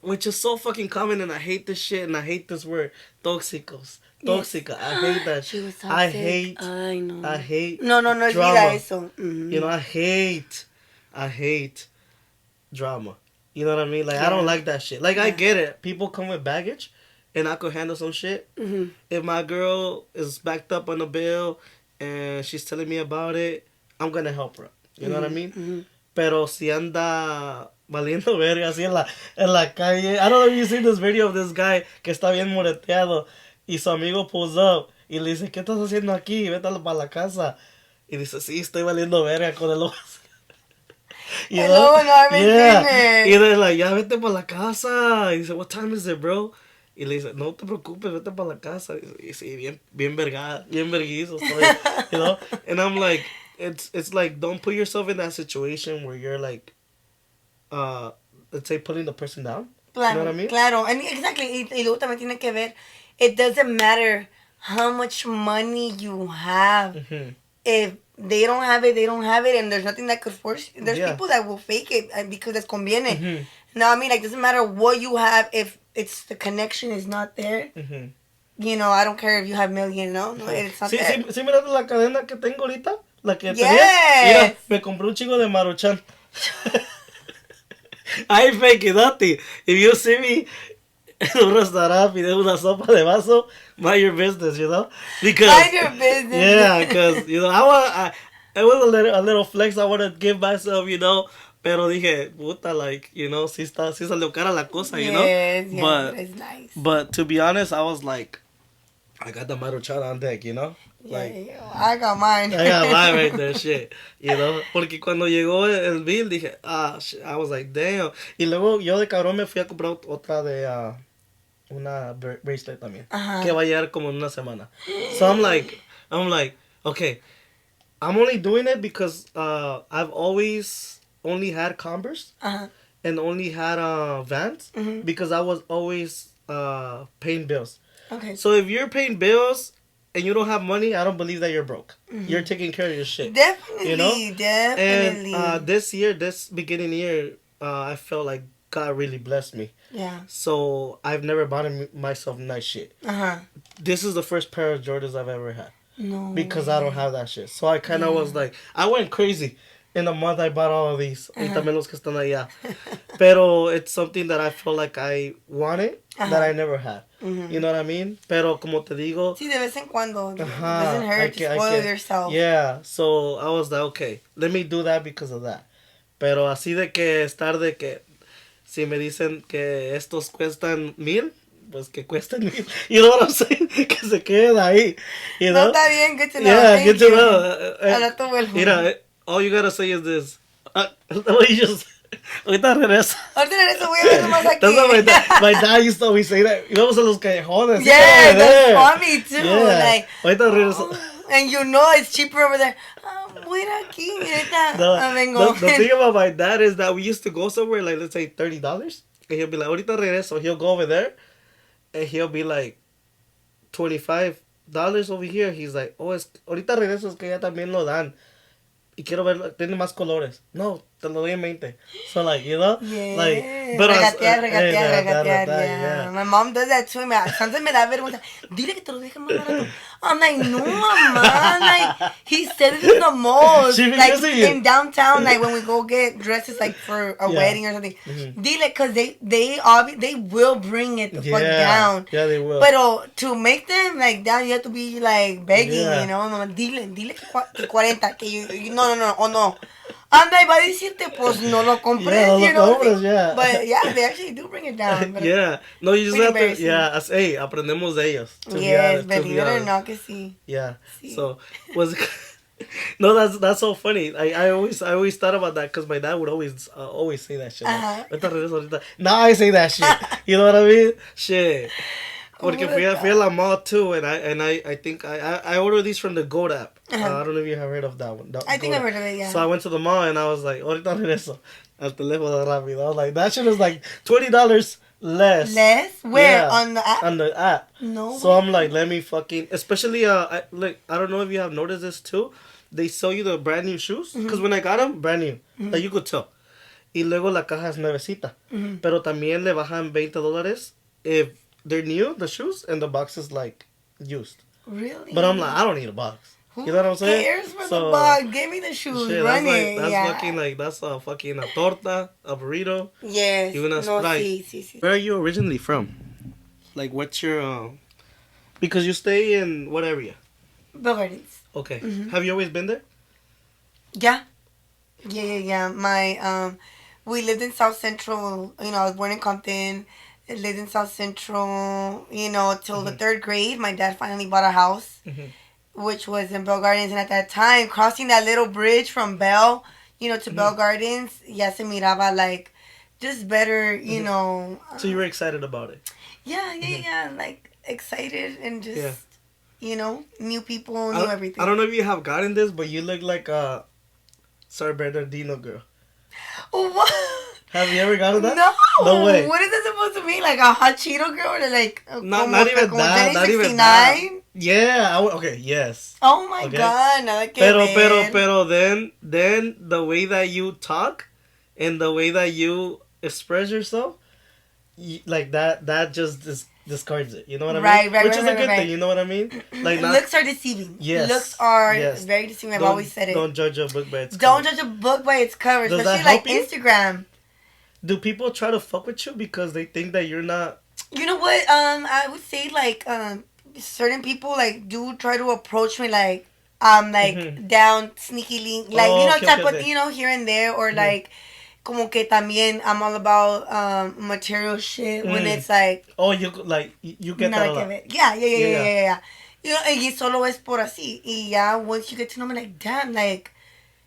which is so fucking common, and I hate this shit, and I hate this word, tóxicos. Tóxica. Yes. I hate that. She was toxic. I hate. No, es vida eso. Mm-hmm. I hate drama. You know what I mean? Like, I don't like that shit. Like, I get it. People come with baggage, and I could handle some shit. Mm-hmm. If my girl is backed up on a bill, and she's telling me about it, I'm gonna help her. You know what I mean? Mm-hmm. Pero si anda valiendo verga así en la calle. I don't know if you seen this video of this guy que está bien moreteado, y su amigo pulls up, y le dice, ¿qué estás haciendo aquí? Vete para la casa. Y dice, sí, estoy valiendo verga con el ojo. No, yeah. Y they're like, ya vete para la casa. Y dice, what time is it, bro? Y le dice, no te preocupes, vete para la casa. Y sí, bien verguizo. And I'm like, it's like, don't put yourself in that situation where you're like, let's say, putting the person down. Claro, you know what I mean? Claro, and exactly. Y luego también tiene que ver, it doesn't matter how much money you have. Mm-hmm. If they don't have it, and there's nothing that could force you. There's people that will fake it because les conviene. Mm-hmm. No, I mean, like, doesn't matter what you have if it's the connection is not there. Mm-hmm. I don't care if you have million, no, it's not there. Sí, mira la cadena que tengo ahorita, la que tenía. Mira, me compré un chingo de Maruchan. I ain't faking nothing. If you see me en un restaurante pidiendo una sopa de vaso, mind your business, because mind your business. Yeah, because it was a little flex I want to give myself, pero dije, puta, like, sí salió cara la cosa, Yes, but it's nice. But to be honest, I was like, I got the Maruchan on deck, Like, I got mine. I got mine right there, shit. Porque cuando llegó el bill, dije, shit. I was like, damn. Y luego yo de cabrón me fui a comprar otra de una bracelet también. Uh-huh. Que va a llegar como en una semana. So I'm like, okay, I'm only doing it because I've always only had Converse. Uh-huh. And only had Vans. Mm-hmm. Because I was always paying bills. Okay. So if you're paying bills and you don't have money, I don't believe that you're broke. Mm-hmm. You're taking care of your shit. Definitely, definitely. And this beginning year, I felt like God really blessed me. Yeah. So I've never bought myself nice shit. Uh-huh. This is the first pair of Jordans I've ever had. No because way. I don't have that shit. So I kind of was like, I went crazy. In a month, I bought all of these. Y también los que están allá. Pero it's something that I feel like I wanted that I never had. You know what I mean? Pero como te digo. Sí, de vez en cuando. It doesn't hurt to spoil yourself. Yeah. So I was like, okay, let me do that because of that. Pero así de que estar de que si me dicen que estos cuestan 1,000. Pues que cuesten 1,000. You know what I'm saying? Que se queden ahí. You know? No, está bien. Good to know. Yeah, good to know. Mira, all you gotta say is this. You just. Ahorita regreso. Ahorita regreso, voy a ver más aquí. That's what my dad used to always say that. Íbamos a los callejones. Yeah, that's funny too. Yeah. Like, ahorita regreso. And you know it's cheaper over there. Voy a ir aquí. The thing about my dad is that we used to go somewhere, like, let's say $30. And he'll be like, ahorita regreso. He'll go over there. And he'll be like, $25 over here. He's like, oh, ahorita regreso, es que ya también lo dan. Y quiero ver, tiene más colores. No, te lo doy en 20. So, like, you know? Yeah. Like, regatear. Yeah. My mom does that too. Sometimes me da vergüenza. Dile que te lo deje más barato. I'm like, no, man. Like, he said it in the most. Like, in downtown, like, when we go get dresses, like, for a wedding or something. Dile, because they will bring it the fuck down. Yeah, they will. But to make them, like, down, you have to be, like, begging, you know? Dile que 40, que you no, o no. Anda, y va a decirte, pues, no lo compres, you know? But, yeah, they actually do bring it down. Yeah. No, you just have to, hey, aprendemos de ellos. Yes, believe it or not, que sí. Yeah. Sí. So, no, that's so funny. I always thought about that because my dad would always say that shit. Like, now I say that shit. You know what I mean? Shit. Porque fui a la mall too, and I think I ordered these from the Goat app. I don't know if you have heard of that one. I think I've heard of it, yeah. So I went to the mall and I was like, ahorita regreso al teléfono rápido. I was like, that shit is like $20 less. Less? Where? Yeah, on the app? On the app. No. So I'm like, let me fucking, especially I don't know if you have noticed this too. They sell you the brand new shoes because when I got them, brand new, like you could tell. Y luego la caja es nuevecita, pero también le bajan $20 if they're new, the shoes, and the box is like used. Really? But I'm like, I don't need a box. You know what I'm saying? Who cares for the box? Give me the shoes. Shit, run it. That's that's a fucking a torta, a burrito. Yes. Even a Sprite. Sí. Where are you originally from? Like, what's your because you stay in what area? Bell Gardens. Okay. Have you always been there? Yeah. My we lived in South Central. You know, I was born in Compton. I lived in South Central. You know, till the 3rd grade. My dad finally bought a house, which was in Bell Gardens. And at that time, crossing that little bridge from Bell, to Bell Gardens, ya se miraba like just better. You know. So you were excited about it. Yeah. Like excited and just. You know, new people, new everything. I don't know if you have gotten this, but you look like a San Bernardino girl. What? Have you ever gotten that? No way. What is that supposed to mean? Like a hot Cheeto girl, or like not even that. Not even that. Yeah. Okay. Yes. Oh my God. Nada que ver. Pero then the way that you talk, and the way that you express yourself, like that just discards it. You know what I mean? Which is a good thing. You know what I mean? Like looks are deceiving. Yes. Looks are very deceiving. I've always said it. Don't judge a book by its cover. Don't judge a book by its cover. Does especially that help like you? Instagram. Do people try to fuck with you because they think that you're not? You know what? I would say like certain people like do try to approach me like like down sneakily, like type of here and there, or like. Como que también I'm all about material shit when it's like you get that a lot. Yeah. Y solo es por así. Y once you get to know me, like damn, like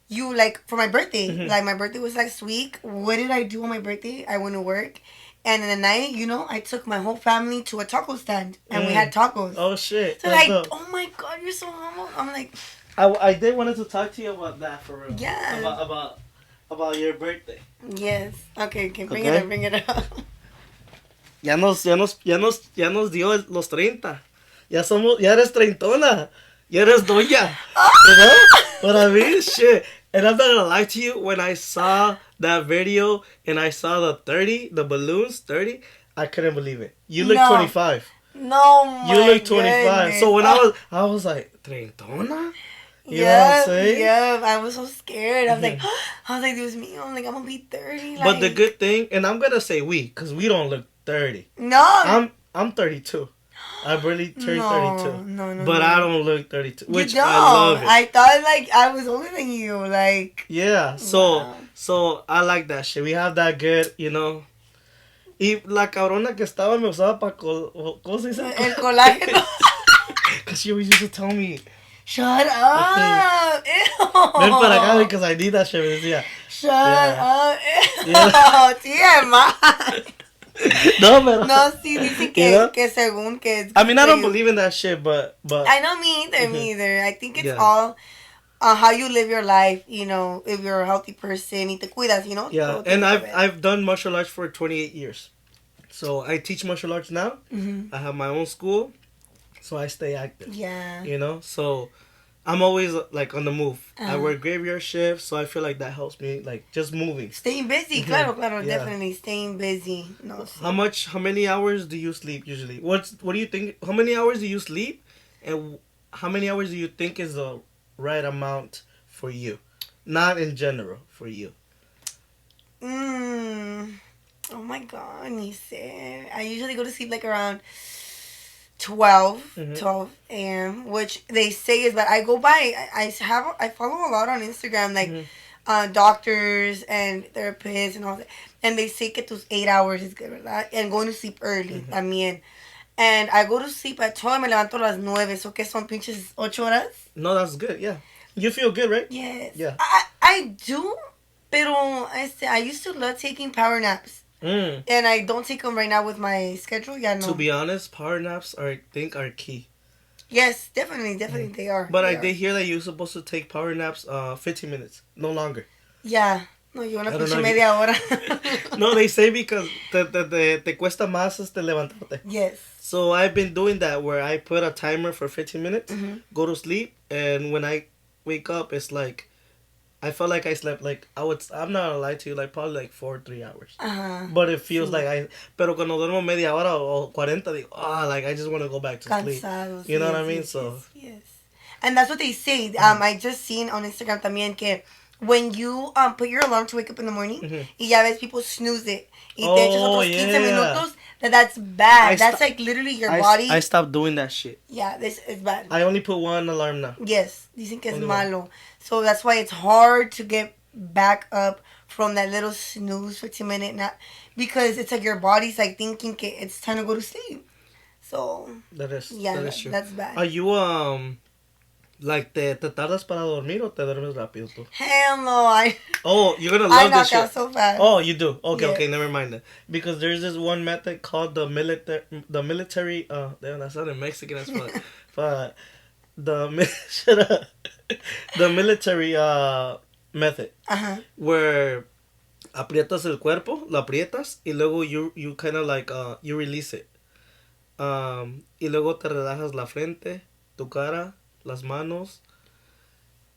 you like for my birthday, like my birthday was last week. What did I do on my birthday? I went to work, and in the night, I took my whole family to a taco stand, and we had tacos. Oh shit! So like, oh my God, you're so humble. I'm like, I did wanted to talk to you about that for real. Yeah. About your birthday. Yes. Okay, bring it up. Ya nos dio los 30. Ya eres treintona. Ya eres doña. You know what I mean? Shit. And I'm not gonna lie to you, when I saw that video and I saw the balloons 30, I couldn't believe it. You look 25. No, my You look 25. goodness. So when I was like, treintona? You know what I'm saying? Yeah, I was so scared. I was like, Dios mío, I'm gonna be 30. But the good thing, and I'm gonna say we, cause we don't look 30. No. I'm 32. I barely turned 32. No. But I don't look 32, which you don't. I love it. I thought like I was older than you. Like. Yeah. So I like that shit. We have that good, you know. Y la cabrona que estaba me usaba para ¿cómo se dice? El colágeno. Cause she always used to tell me. Shut up. Ew. Ven para acá because I need that shit. Me decía. Shut up. Ew. TMI. No, pero. No, sí, dice que, You know? que según que es. I mean, I don't believe in that shit, but. I know me either. I think it's all how you live your life, you know, if you're a healthy person, y te cuidas, you know? Yeah, and I've done martial arts for 28 years. So I teach martial arts now. I have my own school, so I stay active. Yeah. You know, so I'm always like on the move. I work graveyard shifts, so I feel like that helps me, like just moving. Staying busy, claro, definitely staying busy. No, sí. How many hours do you sleep usually? What do you think? How many hours do you sleep, and how many hours do you think is the right amount for you? Not in general, for you. Oh my God, I usually go to sleep like around 12 a.m., which they say is, but I go by, I follow a lot on Instagram, like doctors and therapists and all that, and they say que tus 8 hours is good, ¿verdad? And going to sleep early, también. And I go to sleep at 12, me levanto a las 9, so que son pinches 8 horas. No, that's good, yeah. You feel good, right? Yes. Yeah. I do, pero I used to love taking power naps. And I don't take them right now with my schedule. Yeah, no. To be honest, power naps are key. Yes, definitely they are. But I did hear that you're supposed to take power naps 15 minutes, no longer. Yeah. No, you want to pinche media hora. No, they say because te cuesta más levantarte. Yes. So I've been doing that where I put a timer for 15 minutes, go to sleep, and when I wake up, it's like I felt like I slept like I'm not gonna lie to you, like probably like 4 or 3 hours. But it feels like pero cuando duermo media hora o 40 digo, like I just want to go back to sleep. You know what I mean? Yes. And that's what they say. I just seen on Instagram también que when you put your alarm to wake up in the morning, y ya ves people snooze it, y te echas otros 15 minutos, that's bad. That's like literally your body. I stopped doing that shit. Yeah, this is bad. I only put one alarm now. Yes, dicen que es malo. So that's why it's hard to get back up from that little snooze 15-minute nap, because it's like your body's like thinking que it's time to go to sleep. So that is true. That's bad. Are you like te tardas para dormir o te duermes rápido tú? Hell no, Oh, you're gonna love this shit. I knock out so fast. Oh, you do? Okay, never mind then. Because there's this one method called the military. Damn, that sounded Mexican as fuck. But the military method, where aprietas el cuerpo, lo aprietas y luego you kind of like you release it. Y luego te relajas la frente, tu cara, las manos,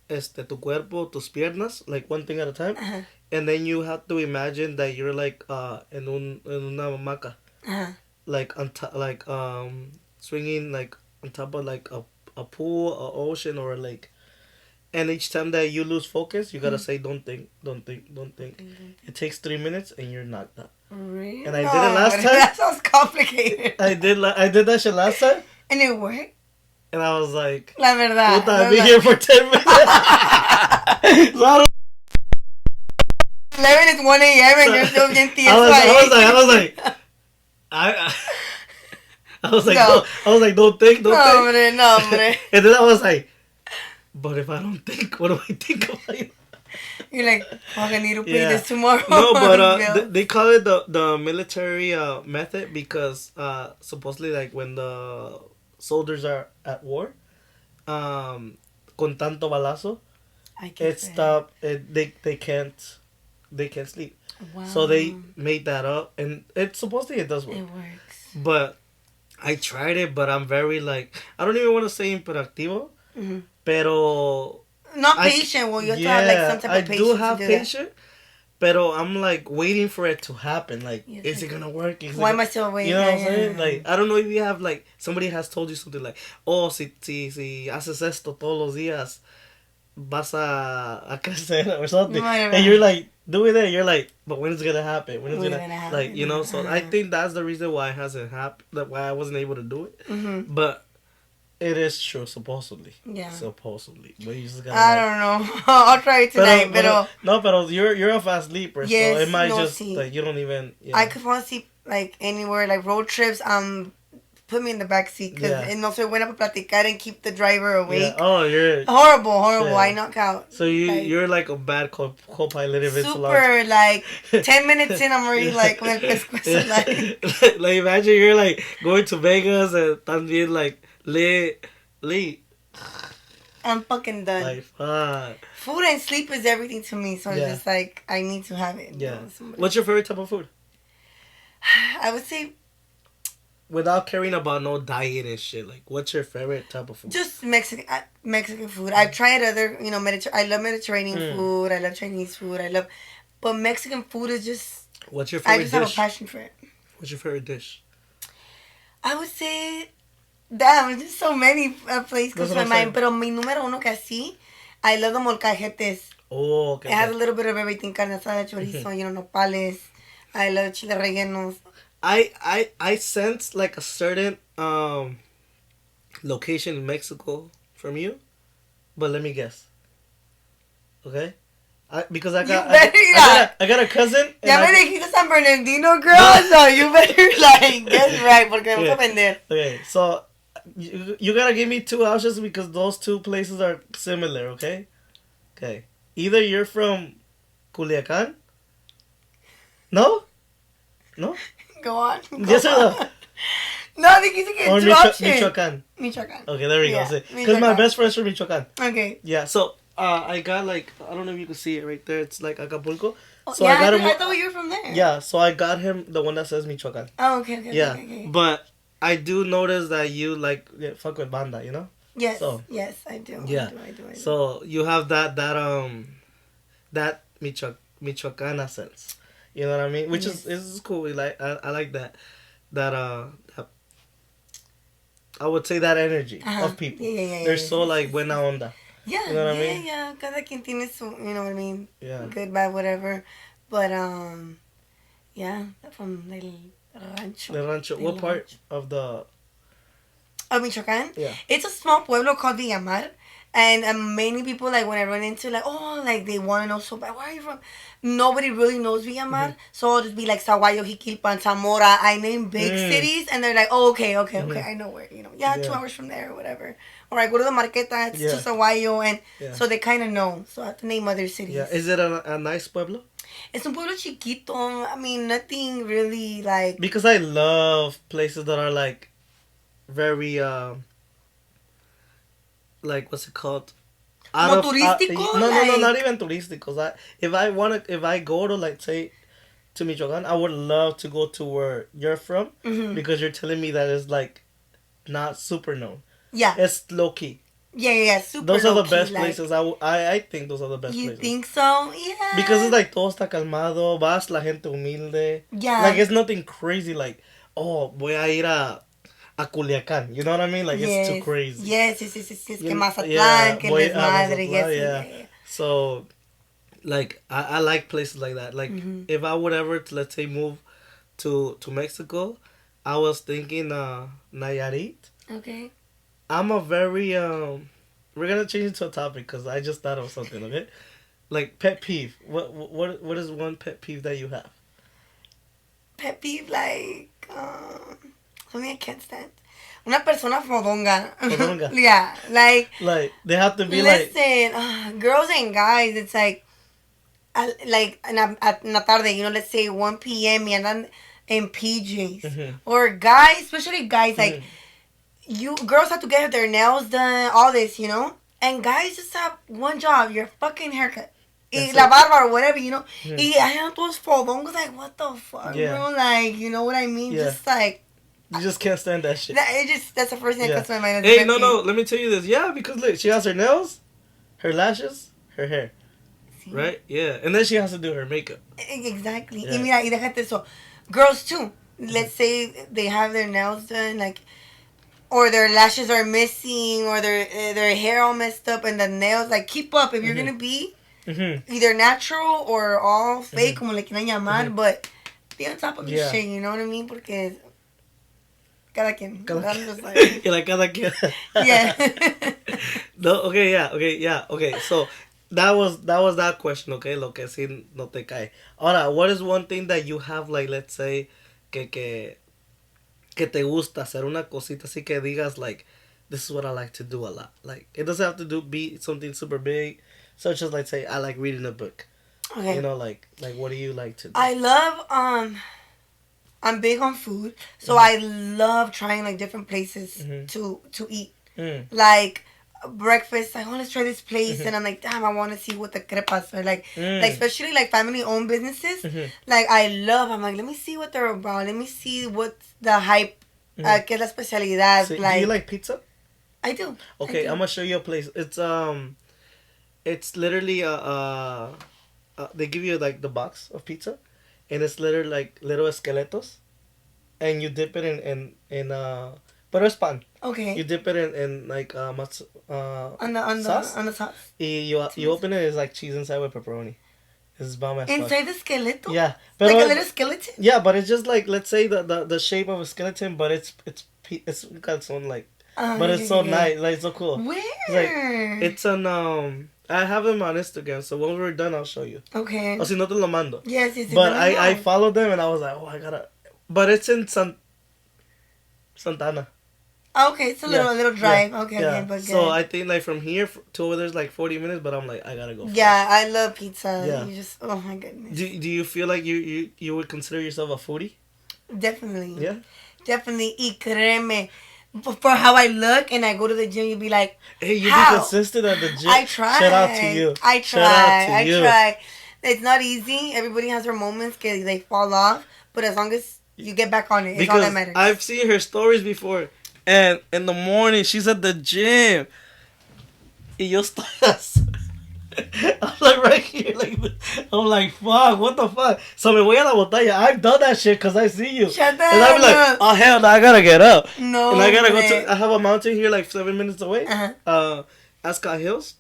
tu cuerpo, tus piernas, like one thing at a time. And then you have to imagine that you're like en una hamaca, like swinging like on top of like a pool, an ocean, or a lake. And each time that you lose focus, you gotta say, don't think. It takes 3 minutes and you're knocked out. Really? And I did it last time. That sounds complicated. I did that shit last time. And it worked? And I was like, la verdad. Puta, I've been here for 10 minutes. So I don't 11 is 1 a.m. and you're still bien tieso I was like, don't think. No, hombre. And then I was like, but if I don't think, what do I think about it? You're like, I need to pay this tomorrow. No, but they call it the military method because supposedly like when the soldiers are at war, con tanto balazo, they can't sleep. Wow. So they made that up, and supposedly it does work. It works. But I tried it, but I'm very like, I don't even want to say imperactivo, pero not patient. Well, you have to have like some type of patience. I do have patience, Pero I'm like waiting for it to happen. Like, Yes, is it gonna work? Why am I still waiting? You know what I'm saying? Like, I don't know if you have like somebody has told you something like, oh, si haces esto todos los días, vas a crecer or something, and you're like doing it. You're like, but when is it gonna happen? When is it gonna happen? Like, you know? So I think that's the reason why it hasn't happened. That why I wasn't able to do it. Mm-hmm. But it is true, supposedly. Yeah. Supposedly. But you just gotta, I don't know. I'll try it tonight, pero no, pero you're a fast sleeper, yes, so it might just see. like you don't even. Yeah. I could fall asleep like anywhere, like road trips. Put me in the back seat because no soy buena para platicar and keep the driver awake. Yeah. Oh, you're horrible. Shit. I knock out. So you're like a bad co-pilot if it's large. Super, like 10 minutes in, I'm already like con el pescuezo, like imagine you're like going to Vegas and también like late. I'm fucking done. Like, fuck. Food and sleep is everything to me, so it's just like I need to have it. Yeah. What's your favorite type of food? I would say, without caring about no diet and shit, like what's your favorite type of food? Just Mexican food. I've tried other, I love Mediterranean food. I love Chinese food. But Mexican food is just. What's your favorite dish? I just have a passion for it. What's your favorite dish? I would say, damn, there's so many places close to my mind. But mi número uno que así, I love the molcajetes. Oh, okay. It has a little bit of everything: carne asada, chorizo, nopales. I love chile rellenos. I sense like a certain location in Mexico from you, but let me guess. Okay, because I got a cousin. Ya me dijiste San Bernardino, girl. So you better like guess right porque me vas a vender. Okay, so you gotta give me two options because those two places are similar. Okay, either you're from Culiacan. No. Go on. Yes or no? No, dijiste que two options. Michoacán. Okay, there we go. Because my best friend's from Michoacán. Okay. Yeah, so I got like, I don't know if you can see it right there. It's like Acapulco. So yeah, I thought you were from there. Yeah, so I got him the one that says Michoacán. Oh, okay. Yeah, okay. But I do notice that you like fuck with banda, you know? Yes. Yes, I do. Yeah. I do. So you have that Michoacana sense. You know what I mean? Which is cool. Like I like that I would say that energy of people. Yeah. They're so like buena onda. Yeah. You know what I mean? Yeah. Cada quien tiene su, you know what I mean? Yeah. Good, bad, whatever. But yeah, from El Rancho. The Rancho. What part of the? Of Michoacán? Yeah. It's a small pueblo called Villamar. And many people, like, when I run into, like, they want to know so bad, where are you from? Nobody really knows Villamar. Mm-hmm. So I'll just be like, Saguayo, Jiquilpan, Zamora. I name big cities. And they're like, oh, okay. I know where, 2 hours from there or whatever. Or I go to the Marqueta, it's to Saguayo. And so they kind of know. So I have to name other cities. Yeah. Is it a nice pueblo? It's un pueblo chiquito. I mean, nothing really, like... Because I love places that are, like, very... like what's it called? Turístico? No, not even turístico. If I go to like say to Michoacán, I would love to go to where you're from because you're telling me that it's like not super known. Yeah, it's low key. Yeah, super. Those are the best places. I think those are the best places. You think so? Yeah. Because it's like todo está calmado, vas la gente humilde. Yeah. Like it's nothing crazy. Like voy a ir a Culiacán, you know what I mean? Like it's too crazy. Yes. Que Mazatlán, que Desmadre, yeah. So, like I like places like that. Like if I would ever, let's say, move to Mexico, I was thinking Nayarit. Okay. I'm a very we're gonna change it to a topic because I just thought of something. Okay, like pet peeve. What is one pet peeve that you have? Pet peeve, like something I can't stand. Una persona fodonga. Fodonga. Yeah, like they have to be listen, girls and guys, it's like in la tarde, let's say 1 p.m. y andan in PJs. Or guys, especially guys, like girls have to get their nails done, all this, and guys just have one job, your fucking haircut. Y la barba or whatever, Y I have those fodongos, like, what the fuck, bro? Like, you know what I mean? Yeah. Just like... You just can't stand that shit. That's the first thing that comes to my mind. Hey, no, let me tell you this. Yeah, because look, she has her nails, her lashes, her hair. Sí. Right? Yeah. And then she has to do her makeup. Exactly. Yeah. Y mira, y déjate eso. Girls too. Let's say they have their nails done, like, or their lashes are missing, or their hair all messed up, and the nails, like, keep up if you're gonna be either natural or all fake, como le quieran llamar, but be on top of the shit, you know what I mean? Porque cada quien. Y like cada quien. Yeah. No, okay. So that was that question, okay? Lo que sí no te cae. Ahora, what is one thing that you have, like, let's say, que te gusta hacer una cosita así que digas, like, this is what I like to do a lot. Like, it doesn't have to be something super big, such as, like, say, I like reading a book. Okay. You know, like what do you like to do? I love I'm big on food, so I love trying, like, different places to eat. Like breakfast, like, oh, let's try this place, and I'm like, damn, I want to see what the crepas are like. Like, especially like family owned businesses. Like, I'm like, let me see what they're about. Let me see what's the hype. Que es la especialidad. So, like, do you like pizza? I do. Okay, I'm gonna show you a place. It's literally they give you, like, the box of pizza, and it's literally like little esqueletos, and you dip it in pero es pan. Okay. You dip it in like on the sauce. On the sauce. You open it, it's like cheese inside with pepperoni. It's bomb as fuck. Inside the skeleton? Yeah. Like a little skeleton? Yeah, but it's just like, let's say the shape of a skeleton, but it's got its own, like, but it's so nice, like, so cool. Where? It's an I have them on Instagram, so when we're done, I'll show you. Okay. O si no te lo mando. Yes. But I followed them, and I was like, oh, I gotta. But it's in Santana. Okay, it's a little drive. Yeah. Okay, but good. So I think, like, from here to over there's like 40 minutes, but I'm like, I gotta go. Yeah, I love pizza. Yeah. You just, oh my goodness. Do you feel like you would consider yourself a foodie? Definitely. Yeah. Definitely. Y créeme, for how I look, and I go to the gym, you'd be like, hey, you how? be consistent at the gym. I try. Shout out to you. I try. It's not easy. Everybody has their moments que they fall off, but as long as you get back on it, it's all that matters. I've seen her stories before, and in the morning she's at the gym. Y yo estás. I'm like right here, like, I'm like, fuck, what the fuck? So me voy a la botella. I've done that shit because I see you. Shut and I'm like, oh hell no, I gotta get up. No. And I gotta go to. I have a mountain here, like 7 minutes away. Ascot Hills,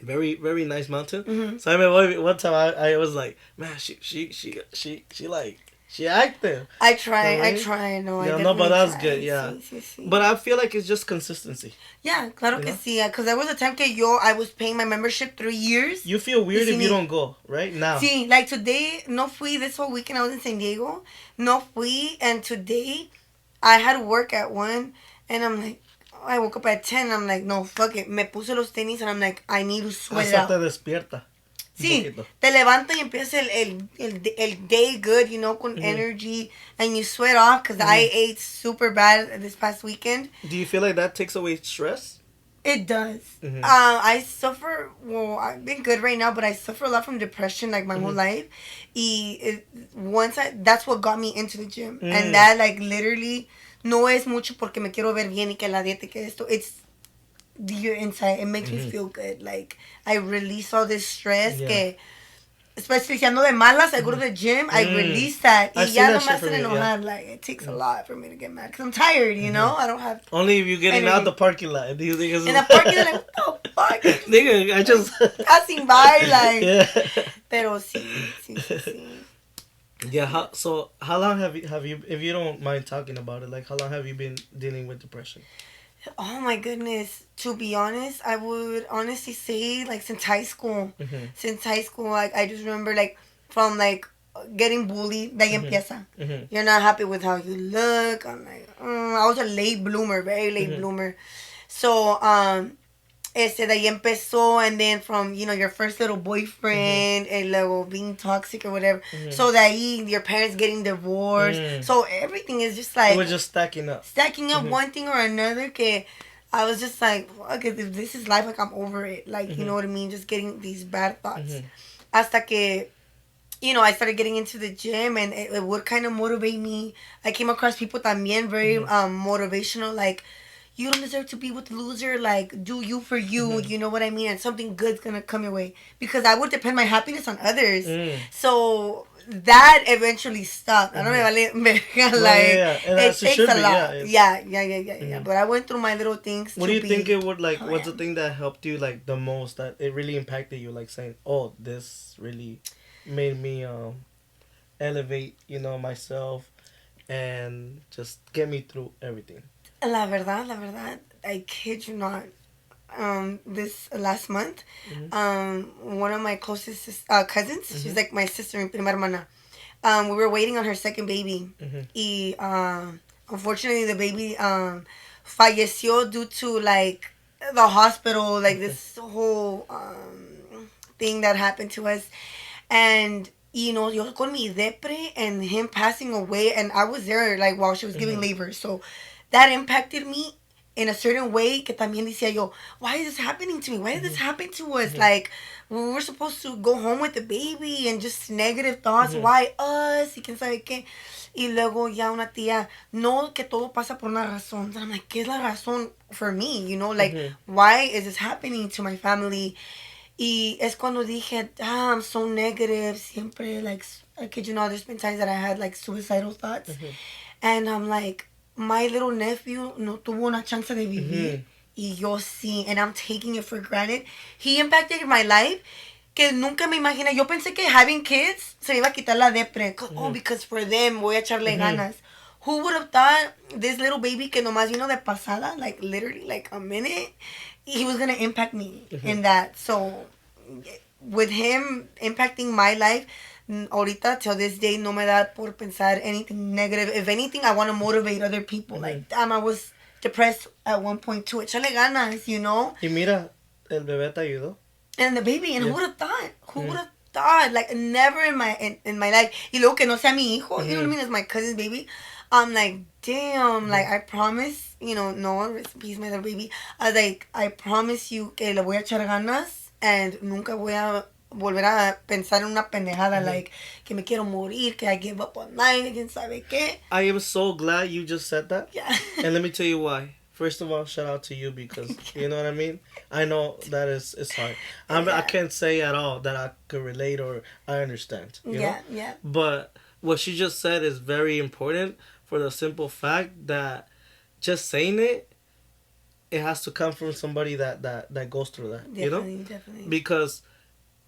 very very nice mountain. So I mean, one time I was like, man, she like. She active. I try. No, yeah, I no, but that's try. good. Yeah. Sí. But I feel like it's just consistency. Yeah, claro que sí. Because there was a time que I was paying my membership 3 years. You feel weird if you don't go, right? Now. Sí, like today, no fui. This whole weekend I was in San Diego. No fui. And today, I had work at 1. And I'm like, I woke up at 10. And I'm like, no, fuck it. Me puse los tenis and I'm like, I need to sweat it out. Hasta te despierta. Sí, te levantas y empieza el day good, you know, con energy, and you sweat off, because I ate super bad this past weekend. Do you feel like that takes away stress? It does. I suffer, well, I've been good right now, but I suffer a lot from depression, like, my whole life. That's what got me into the gym. And that, like, literally, no es mucho porque me quiero ver bien y que la dieta y que esto. It's your inside. It makes me feel good. Like, I release all this stress que, especially si ando de malas, I go to the gym, I release that. Y ya no me hacen enojar. Like, it takes a lot for me to get mad. Because I'm tired, you know? I don't have... Only if you're getting out the parking lot. Do you think it's... In the parking lot, like, what the fuck? Nigga, I just... Passing by, like... Pero sí. Yeah, how long have you, if you don't mind talking about it, like, how long have you been dealing with depression? Oh my goodness. To be honest, I would honestly say, like, since high school. Since high school, like, I just remember, like, from, like, getting bullied, de ahí empieza. You're not happy with how you look. I'm like, I was a late bloomer, very late bloomer. So, de ahí empezó, and then from, you know, your first little boyfriend, and luego being toxic or whatever. So de ahí, your parents getting divorced. So everything is just like... It was just stacking up. Stacking up one thing or another, que I was just like, fuck it, if this is life, like, I'm over it. Like, you know what I mean? Just getting these bad thoughts. Hasta que, you know, I started getting into the gym, and it would kind of motivate me. I came across people también very motivational, like, you don't deserve to be with the loser. Like, do you for you. You know what I mean? And something good's gonna come your way. Because I would depend my happiness on others. So that eventually stopped. I don't know, like, it takes a lot. Yeah. But I went through my little things. What do you think it would like? What's the thing that helped you like the most? That it really impacted you? Like saying, "Oh, this really made me elevate, myself, and just get me through everything." La verdad, I kid you not. This last month, one of my closest cousins, she's like my sister, mi prima hermana. We were waiting on her second baby. Y, unfortunately, the baby falleció due to like the hospital, like this whole thing that happened to us. And yo con mi depre and him passing away, and I was there like while she was giving labor, so that impacted me in a certain way. Que también decía yo, why is this happening to me? Why did this happen to us? Like, we were supposed to go home with the baby, and just negative thoughts. Why us? Y quién sabe qué. Y luego ya una tía, no, que todo pasa por una razón. And I'm like, ¿qué es la razón for me? Like, why is this happening to my family? Y es cuando dije, I'm so negative. Siempre, like, I kid you not, there's been times that I had, like, suicidal thoughts. And I'm like, my little nephew no tuvo una chance de vivir. Y yo sí, and I'm taking it for granted. He impacted my life que nunca me imaginé. Yo pensé que having kids se iba a quitar la depre. Oh, because for them voy a echarle ganas. Who would have thought this little baby que nomás vino de pasada, like literally like a minute, he was going to impact me in that. So with him impacting my life, ahorita till this day no me da por pensar anything negative. If anything, I want to motivate other people. Like, damn, I was depressed at one point too. Échale ganas. Y mira, el bebé te ayudó. And the baby, and who would have thought? Who would have thought? Like, never in my life. Y luego que no sea mi hijo, you know what I mean? It's my cousin's baby. I'm like, damn, like, I promise, no, peace, my little baby. I was like, I promise you que le voy a echar ganas, and nunca voy a volver a pensar en una pendejada, like, que me quiero morir, que I give up on life, quién sabe qué. I am so glad you just said that. Yeah. And let me tell you why. First of all, shout out to you because, you know what I mean? I know that it's hard. I can't say at all that I could relate or I understand, you know? Yeah. But what she just said is very important for the simple fact that just saying it has to come from somebody that goes through that, Definitely. Because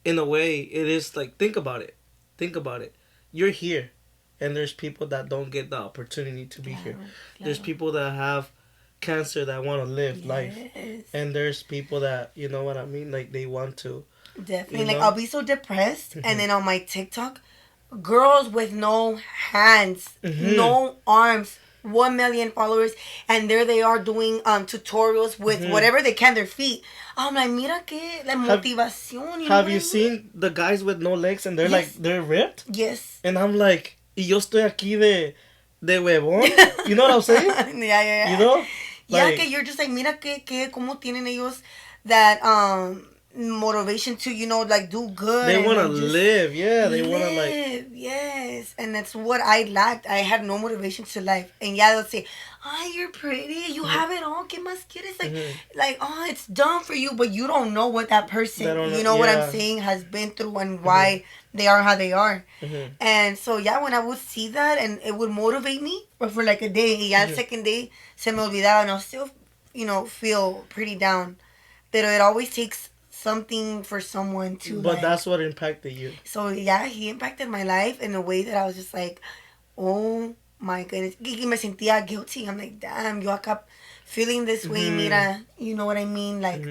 in a way, it is like, think about it. You're here, and there's people that don't get the opportunity to be here. There's people that have cancer that want to live life, and there's people that, you know what I mean, like they want to definitely, like, I'll be so depressed, and then on my TikTok, girls with no hands, no arms, 1 million followers, and there they are doing tutorials with whatever they can, their feet. I'm like, mira que la motivación. Have you seen the guys with no legs and they're like, they're ripped? Yes. And I'm like, y yo estoy aquí de huevón. You know what I'm saying? Yeah. You know? Like, que you're just like, mira que cómo tienen ellos that motivation to, like, do good. They want to live. Yeah, they want to, like... Yes. And that's what I lacked. I had no motivation to life. And yeah, they'll say, oh, you're pretty. You have it all. ¿Qué más quieres? Like, oh, it's done for you. But you don't know what that person, what I'm saying, has been through and why they are how they are. And so, yeah, when I would see that, and it would motivate me for like a day. Y ya el second day, se me olvidaba. And I'll still, feel pretty down. But it always takes something for someone to. But that's what impacted you. So, yeah, he impacted my life in a way that I was just like, oh my goodness. Y me sentía guilty. I'm like, damn, yo acá feeling this way, mira. You know what I mean? Like,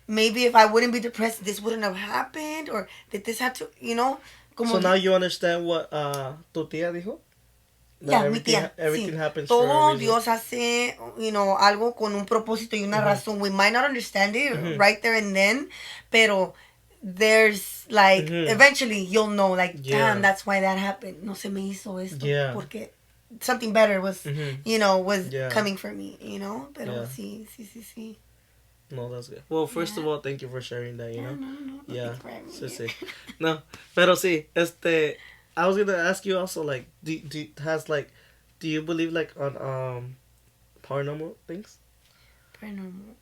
maybe if I wouldn't be depressed, this wouldn't have happened. Or did this have to, Como so now you understand what tu tía dijo? Yeah, mi tía. Everything sí. happens for a Todo reason. Dios hace, algo con un propósito y una razón. We might not understand it right there and then, pero there's like, eventually you'll know, like, damn, that's why that happened. No se me hizo esto. Yeah. Porque something better was, was coming for me, Pero sí. No, that's good. Well, first of all, thank you for sharing that, No, Yeah. sí. No, pero sí, I was gonna ask you also, like, do you believe, like, on paranormal things? Paranormal.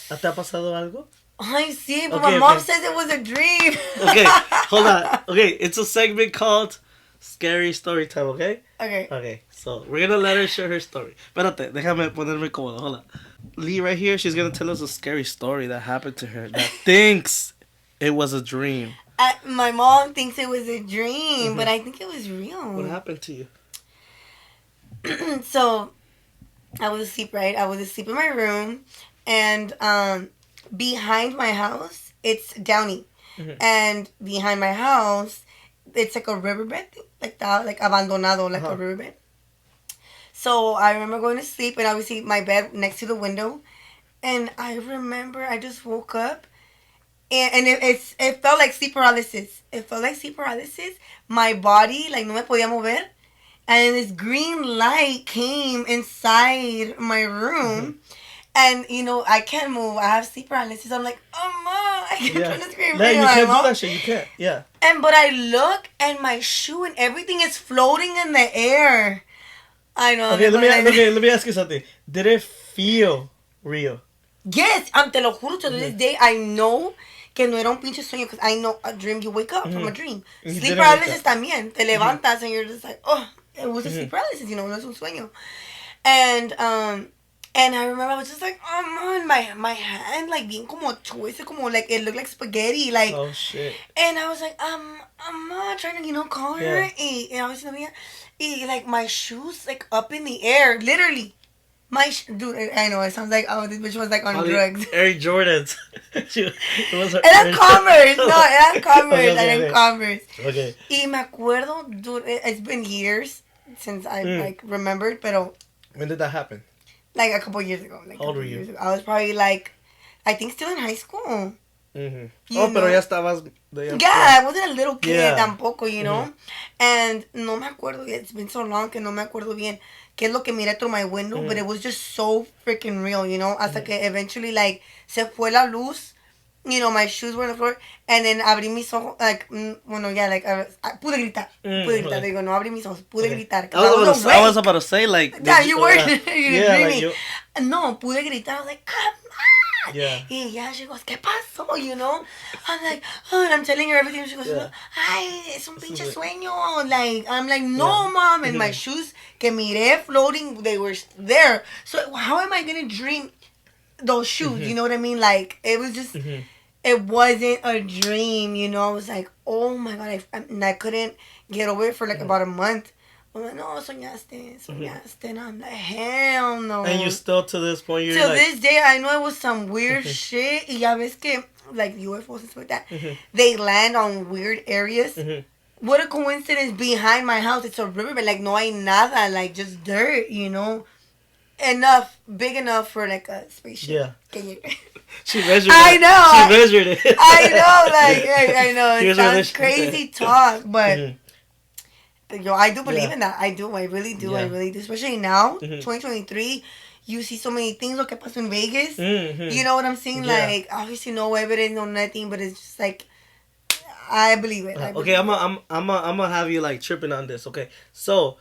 ¿Te ha pasado algo? Ay, sí, but my mom says it was a dream. Okay, hold on. Okay, it's a segment called Scary Story Time, okay? Okay. Okay, so we're gonna let her share her story. Espérate, déjame ponerme cómodo, hold on. Lee right here, she's gonna tell us a scary story that happened to her that thinks it was a dream. My mom thinks it was a dream, but I think it was real. What happened to you? So, I was asleep, right? I was asleep in my room, and behind my house, it's Downey. And behind my house, it's like a riverbed, like that, like abandonado, like a riverbed. So I remember going to sleep, and obviously my bed next to the window, and I remember I just woke up, and it felt like sleep paralysis. It felt like sleep paralysis. My body, like, no me podía mover, and this green light came inside my room. And, you know, I can't move. I have sleep paralysis. I'm like, oh, Mom, I can't try to scream. No, you can't do that shit. You can't. Yeah. But I look, and my shoe and everything is floating in the air. I know. Okay, let me ask you something. Did it feel real? Yes. Te lo juro, to this day, I know que no era un pinche sueño, because I know a dream, you wake up from a dream. Sleep paralysis también. Te levantas, and you're just like, oh, it was a sleep paralysis, you know, no es un sueño. And I remember I was just like, oh, man, my hand, like, being como twisted, como, like, it looked like spaghetti, like. Oh, shit. And I was like, trying to, you know, call her. And I was like, my shoes, like, up in the air, literally. Dude, I know, it sounds like, oh, this bitch was, like, on drugs. Air Jordans. It was eran Converse. No, eran Converse. Eran Converse. Okay. Y me acuerdo, dude, it's been years since I, like, remembered, pero. When did that happen? Like, a couple years ago. Like, how old were you? I was probably, like, I think still in high school. Pero ya estabas... Yeah, I wasn't a little kid tampoco, you know? And no me acuerdo, it's been so long que no me acuerdo bien qué es lo que miré through my window, but it was just so freaking real, you know? Hasta que eventually, like, se fue la luz, you know, my shoes were on the floor, and then abrí mis ojos, like, bueno, yeah, like, pude gritar, digo, no abrí mis ojos, pude gritar. I was about to say, like... Yeah, you were dreaming. Like No, pude gritar, I was like, yeah. Y yeah, she goes, ¿qué pasó? You know? I'm like, oh, and I'm telling her everything. She goes, ay, es un pinche sueño. Like, I'm like, no, Mom. And my shoes que miré floating, they were there. So how am I going to dream those shoes? You know what I mean? Like, it was just, it wasn't a dream, you know? I was like, oh my God. I couldn't get over it for like about a month. I'm like, no, soñaste. And I'm like, hell no. And you still, to this point, you're to like... this day, I know it was some weird shit. Y ya ves que, like, UFOs and stuff like that, they land on weird areas. What a coincidence, behind my house, it's a river, but, like, no hay nada, like, just dirt, you know? Big enough for, like, a spaceship. Yeah. She measured it. I know. She measured it. I know, like, I know. It sounds crazy talk, but... Yo, I do believe in that. I do. I really do. I really do. Especially now, 2023, you see so many things. Lo que pasó in Vegas. You know what I'm saying? Like, obviously no evidence, no nothing, but it's just like, I believe it. Okay, I'm gonna have you like tripping on this. Okay, so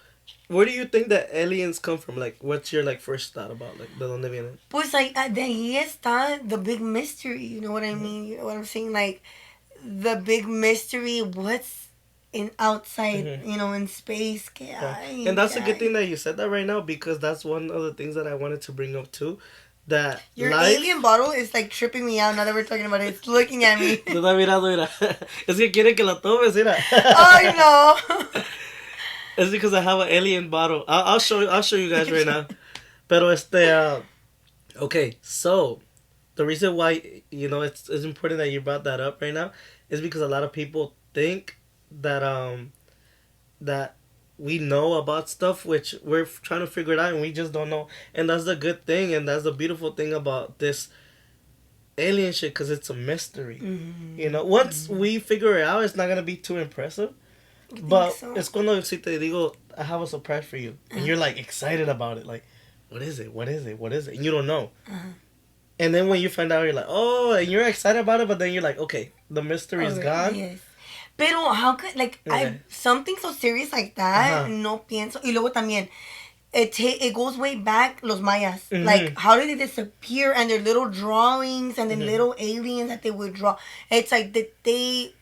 where do you think that aliens come from? Like, what's your like first thought about like de donde vienen? Pues like de ahí está the big mystery. You know what I mean? You know what I'm saying? Like, the big mystery. What's in outside, you know, in space. And that's a good thing that you said that right now, because that's one of the things that I wanted to bring up too. That your alien bottle is like tripping me out now that we're talking about it. It's looking at me. Tú estás mirando, mira. Es que quiere que la tomes, mira. Oh no. It's because I have an alien bottle. I'll show you guys right now. Pero okay, so the reason why, you know, it's important that you brought that up right now is because a lot of people think that we know about stuff, which we're trying to figure it out, and we just don't know. And that's the good thing, and that's the beautiful thing about this alien shit, because it's a mystery. You know, once we figure it out, it's not gonna be too impressive. But so? It's cuando si te digo, I have a surprise for you, and you're like excited about it, like, what is it? What is it? What is it? And you don't know. And then when you find out, you're like, oh, and you're excited about it, but then you're like, okay, the mystery is gone. Yes. Pero how could, like, something so serious like that, no pienso. Y luego también, it goes way back, los Mayas. Mm-hmm. Like, how did they disappear? And their little drawings and the Mm-hmm. little aliens that they would draw. It's like, did they,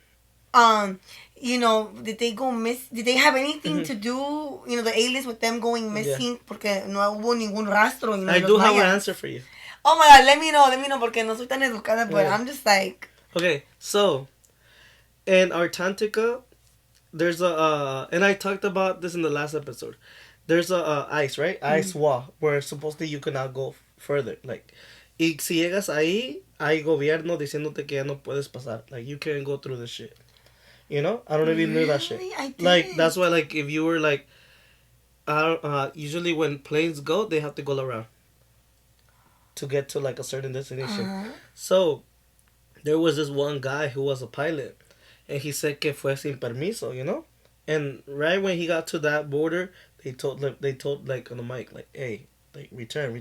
you know, did they go miss? Did they have anything to do, you know, the aliens with them going missing? Porque no hubo ningún rastro. You know, I de do los have an Mayas. answer for you. Oh my God, let me know, porque no soy tan educada, but Yeah. I'm just like. Okay, so in Antarctica, there's a and I talked about this in the last episode. There's a ice, right? Ice wall where supposedly you cannot go further. Like, y si llegas ahí, hay gobierno diciéndote que ya no puedes pasar. Like, you can't go through this shit. You know? I don't know if you knew that shit. Really? I did. Like, that's why, like, if you were like, usually when planes go, they have to go around to get to like a certain destination. So there was this one guy who was a pilot, and he said que fue sin permiso, you know. And right when he got to that border, they told like on the mic, like, hey, like return. When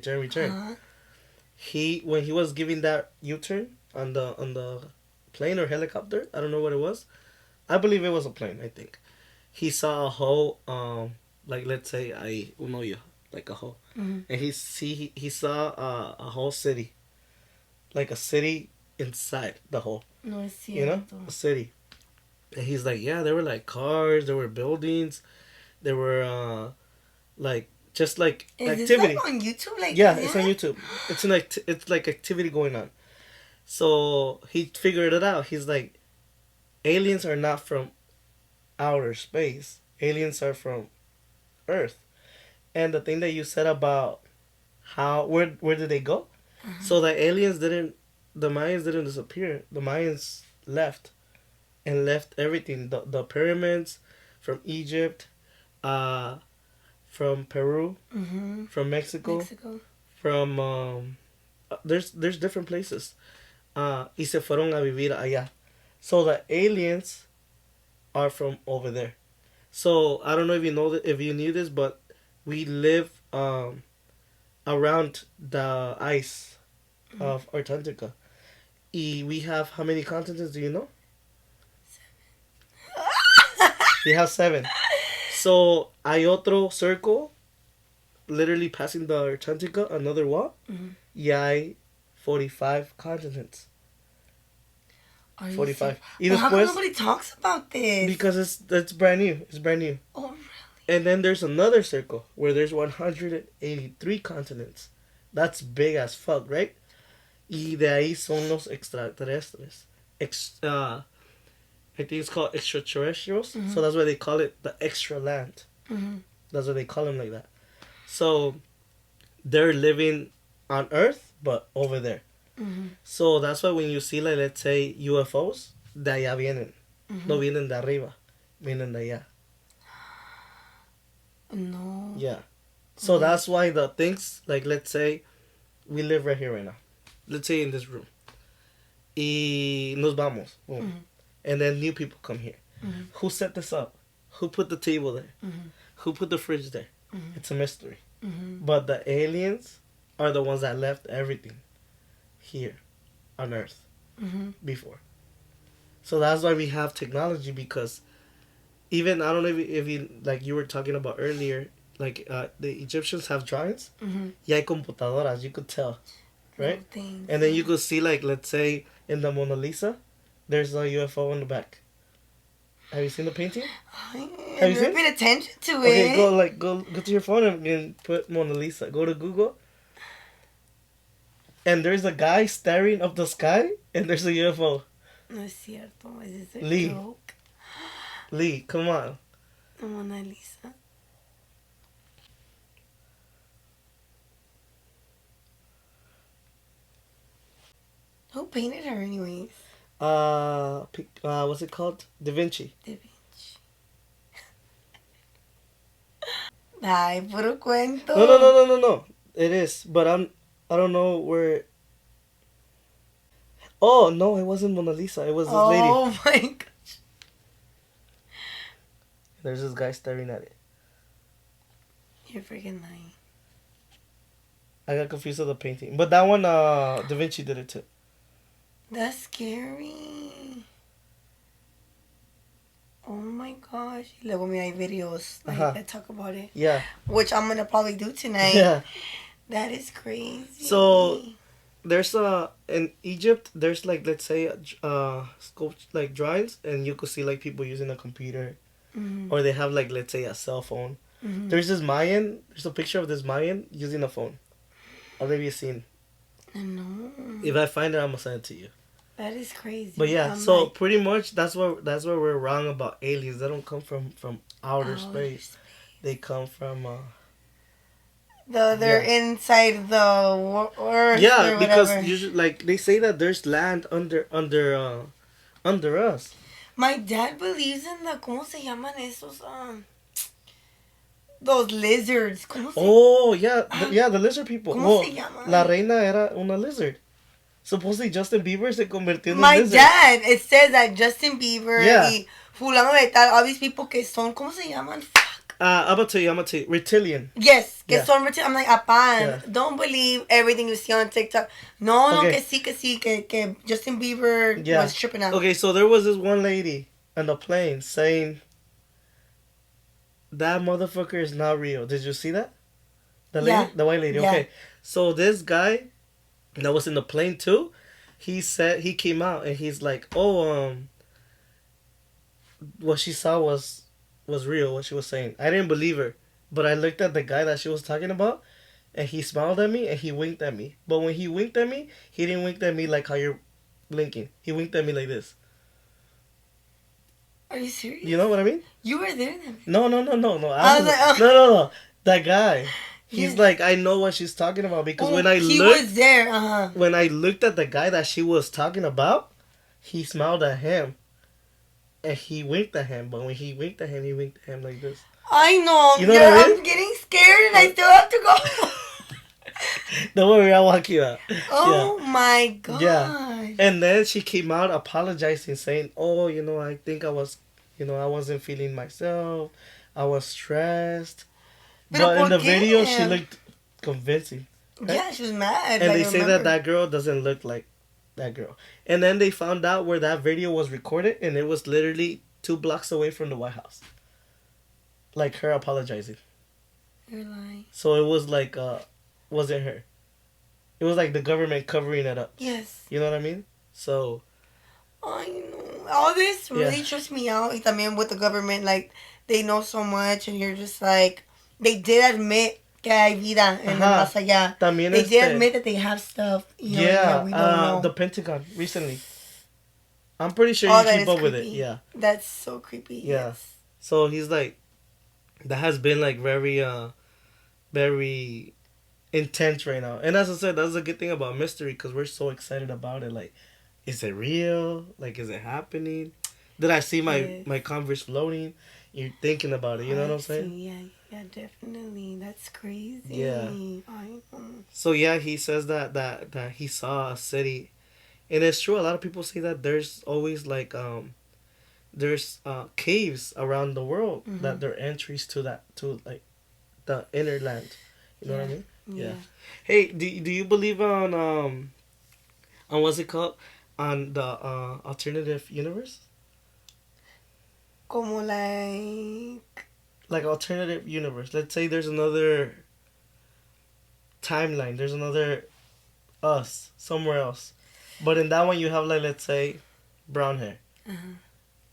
he was giving that U-turn on the plane or helicopter, I don't know what it was. I believe it was a plane. I think he saw a hole, like let's say I uno yo, like a hole, and he saw a whole city, like a city inside the hole. No es cierto. You know, a city. And he's like, yeah, there were like cars, there were buildings, there were like just like Is activity. this like on YouTube? Like, Yeah, it's on YouTube. It's like activity going on. So he figured it out. He's like, aliens are not from outer space. Aliens are from Earth. And the thing that you said about where did they go? So the Mayans didn't disappear. The Mayans left. And left everything. The pyramids from Egypt, from Peru, from Mexico. From there's different places. Y se fueron a vivir allá. So the aliens are from over there. So I don't know if you knew this, but we live around the ice of Antarctica. Y we have how many continents? Do you know? We have 7. So hay otro circle, literally passing the Antarctica, another wall. Y hay 45 continents. 45. Y Well, how come después, nobody talks about this? because it's brand new. It's brand new. Oh, really? And then there's another circle where there's 183 continents. That's big as fuck, right? Y de ahí son los extraterrestres. I think it's called extraterrestrials. So that's why they call it the extra land. That's why they call them like that. So they're living on Earth, but over there. So that's why when you see, like, let's say UFOs, de allá vienen. No vienen de arriba, vienen de allá. No. Yeah. So that's why the things, like, let's say we live right here right now. Let's say in this room. Y nos vamos. Boom. And then new people come here. Who set this up? Who put the table there? Who put the fridge there? It's a mystery. But the aliens are the ones that left everything here on Earth before. So that's why we have technology, because even, I don't know if you, like you were talking about earlier, like the Egyptians have drawings. Y hay computadoras, you could tell, right? And then you could see, like, let's say in the Mona Lisa, there's a UFO in the back. Have you seen the painting? Have you paid attention to it? Okay, go to your phone and put Mona Lisa. Go to Google. And there's a guy staring up the sky, and there's a UFO. No es cierto. Is this a Lee. joke? Lee, come on. Mona Lisa. Who painted her, anyways? What's it called? Da Vinci. Da Vinci. Ay, puro cuento. No. It is, but I don't know where. Oh no, it wasn't Mona Lisa. It was this lady. Oh my gosh. There's this guy staring at it. You're freaking lying. I got confused with the painting, but that one, Da Vinci did it too. That's scary. Oh my my gosh. Luego me hay videos like that talk about it. Yeah. Which I'm gonna probably do tonight. Yeah. That is crazy. So there's in Egypt there's like, let's say sculpt like drawings, and you could see like people using a computer, or they have like, let's say, a cell phone. There's a picture of this Mayan using a phone. I'll maybe seen. No. If I find it, I'm gonna send it to you. That is crazy. But yeah, so pretty much that's where we're wrong about aliens. They don't come from outer space. They come from they're inside the earth. Yeah, because usually, like, they say that there's land under us. My dad believes in the ¿cómo se llaman esos those lizards? The lizard people. ¿Cómo se llaman? La reina era una lizard. Supposedly Justin Bieber se convirtió en un My lizard. dad, it says that Justin Bieber y fulano de tal, all these people que son, ¿cómo se llaman? I'm gonna tell you, reptilian. Yes, que son reptilian. I'm like, apan, don't believe everything you see on TikTok. No, que sí, que Justin Bieber was tripping out. Okay, so there was this one lady on the plane saying, that motherfucker is not real. Did you see that? The lady? The white lady, okay. So this guy that was in the plane too, he came out and he's like, what she saw was real, what she was saying. I didn't believe her, but I looked at the guy that she was talking about, and he smiled at me and he winked at me. But when he winked at me, he didn't wink at me like how you're blinking. He winked at me like this. Are you serious? You know what I mean? You were there then? No. I was like, No. That guy. He's like, I know what she's talking about, because he was there. When I looked at the guy that she was talking about, he smiled at him. And he winked at him, but when he winked at him like this. I know. You know what I mean? I'm getting scared and I still have to go. Don't worry, I'll walk you out. Oh my god. Yeah. And then she came out apologizing, saying, I think I was, I wasn't feeling myself. I was stressed. But in the video, she looked convincing. Right? Yeah, she was mad. And they say that girl doesn't look like that girl. And then they found out where that video was recorded, and it was literally 2 blocks away from the White House. Like, her apologizing. You're lying. So it was like, wasn't her. It was like the government covering it up. Yes. You know what I mean? So. I know. All this really trips me out. Y también with the government, like, they know so much, and you're just like, they did admit que hay vida en el más allá. También they did admit that they have stuff. You know, that we don't know. The Pentagon recently. I'm pretty sure you keep up with it. Yeah. That's so creepy. Yeah. Yes. So he's like, that has been like very, very intense right now. And as I said, that's a good thing about mystery, because we're so excited about it. Like, is it real? Like, is it happening? Did I see my Converse floating? You're thinking about it. You know what I'm saying? Yeah, definitely. That's crazy. Yeah. So yeah, he says that he saw a city, and it's true. A lot of people say that there's always like there's caves around the world that they're entries to like the inner land. You know what I mean? Yeah. Hey, do you believe on what's it called, on the alternative universe? Como like alternative universe. Let's say there's another timeline. There's another us somewhere else, but in that one you have, like, let's say, brown hair,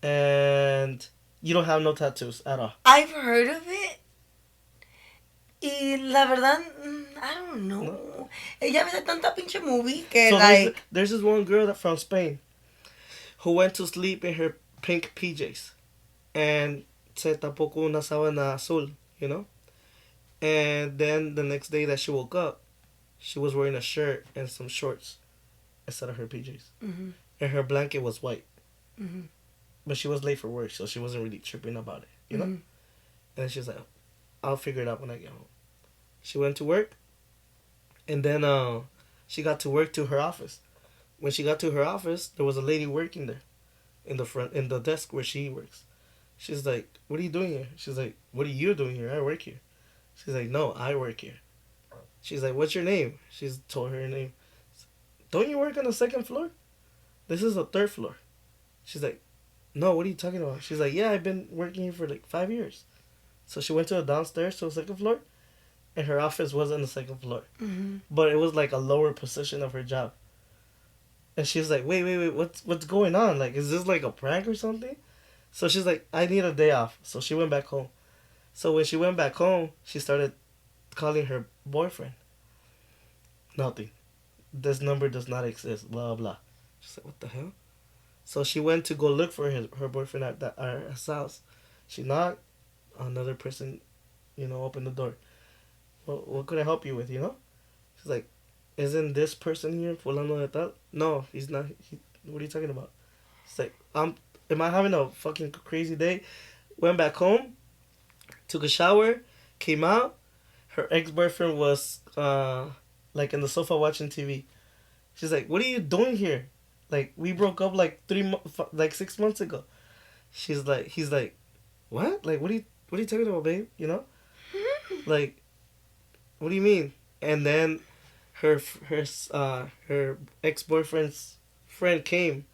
and you don't have no tattoos at all. I've heard of it. Y la verdad, I don't know. No. Ella ve tanta pinche movie que so like. There's this one girl from Spain who went to sleep in her pink PJs, and se tapó con una sábana azul, you know? And then the next day that she woke up, she was wearing a shirt and some shorts instead of her PJs. And her blanket was white. But she was late for work, so she wasn't really tripping about it, you know? And she's like, I'll figure it out when I get home. She went to work, and then she got to work to her office. When she got to her office, there was a lady working there in the desk where she works. She's like, what are you doing here? She's like, what are you doing here? I work here. She's like, no, I work here. She's like, what's your name? She's told her name. Don't you work on the second floor? This is the third floor. She's like, no, what are you talking about? She's like, yeah, I've been working here for like 5 years. So she went to the downstairs to the second floor, and her office was on the second floor. Mm-hmm. But it was like a lower position of her job. And she's like, wait, what's going on? Like, is this like a prank or something? So she's like, I need a day off. So she went back home. So when she went back home, she started calling her boyfriend. Nothing. This number does not exist. Blah blah. She's like, what the hell? So she went to go look for her boyfriend at his house. She knocked. Another person, opened the door. Well, what could I help you with? She's like, isn't this person here fulano de tal? No, he's not. What are you talking about? It's like, am I having a fucking crazy day? Went back home, took a shower, came out. Her ex-boyfriend was like in the sofa watching TV. She's like, what are you doing here? Like, we broke up like 6 months ago. He's like, what? Like, what are you talking about, babe? Like, what do you mean? And then her ex-boyfriend's friend came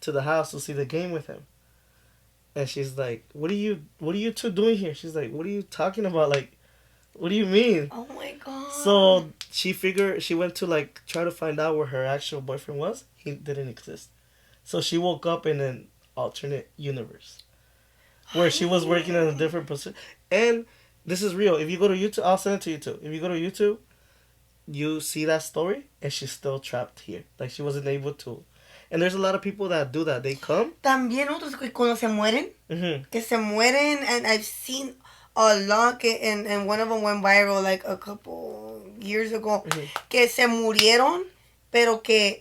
to the house to see the game with him. And she's like, what are you two doing here? She's like, what are you talking about? Like, what do you mean? Oh my god. So she went to like try to find out where her actual boyfriend was. He didn't exist. So she woke up in an alternate universe where she was working in a different position. And this is real. If you go to YouTube, I'll send it to you too. If you go to YouTube, you see that story, and she's still trapped here. Like, she wasn't able to. And there's a lot of people that do that. They come. También otros que cuando se mueren, Mm-hmm. que se mueren, and I've seen a lot, and one of them went viral like a couple years ago, Mm-hmm. que se murieron, pero que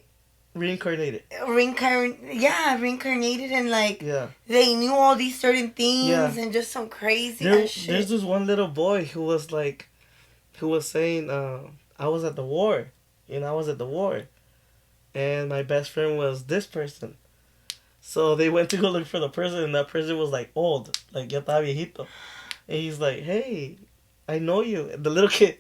Reincarnated. reincarnated, and like Yeah. they knew all these certain things, Yeah. and just some crazy shit. There's this one little boy who was saying, I was at the war. I was at the war. And my best friend was this person. So they went to go look for the person, and that person was like old. Like, ya estaba viejito. And he's like, hey, I know you. And the little kid,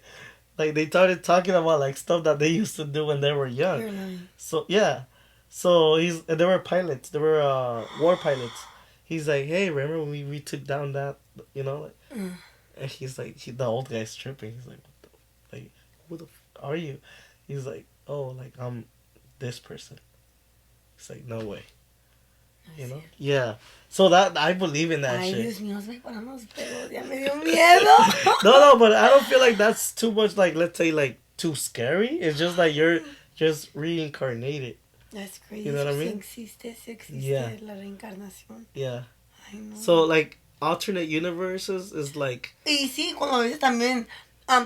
like, they started talking about like stuff that they used to do when they were young. You're lying. So, yeah. So and they were pilots. They were war pilots. He's like, hey, remember when we took down that, like, and he's like, the old guy's tripping. He's like, who the are you? He's like, oh, like, I'm this person. It's like, no way. Yeah. So that, I believe in that shit. Dios mío, se me paran los pelos, ya me dio miedo. No, but I don't feel like that's too much, like, let's say, like, too scary. It's just like you're just reincarnated. That's crazy. You know what I mean? Yeah. La reencarnación. Yeah. I know. So, like, alternate universes is like... Y sí, cuando a veces también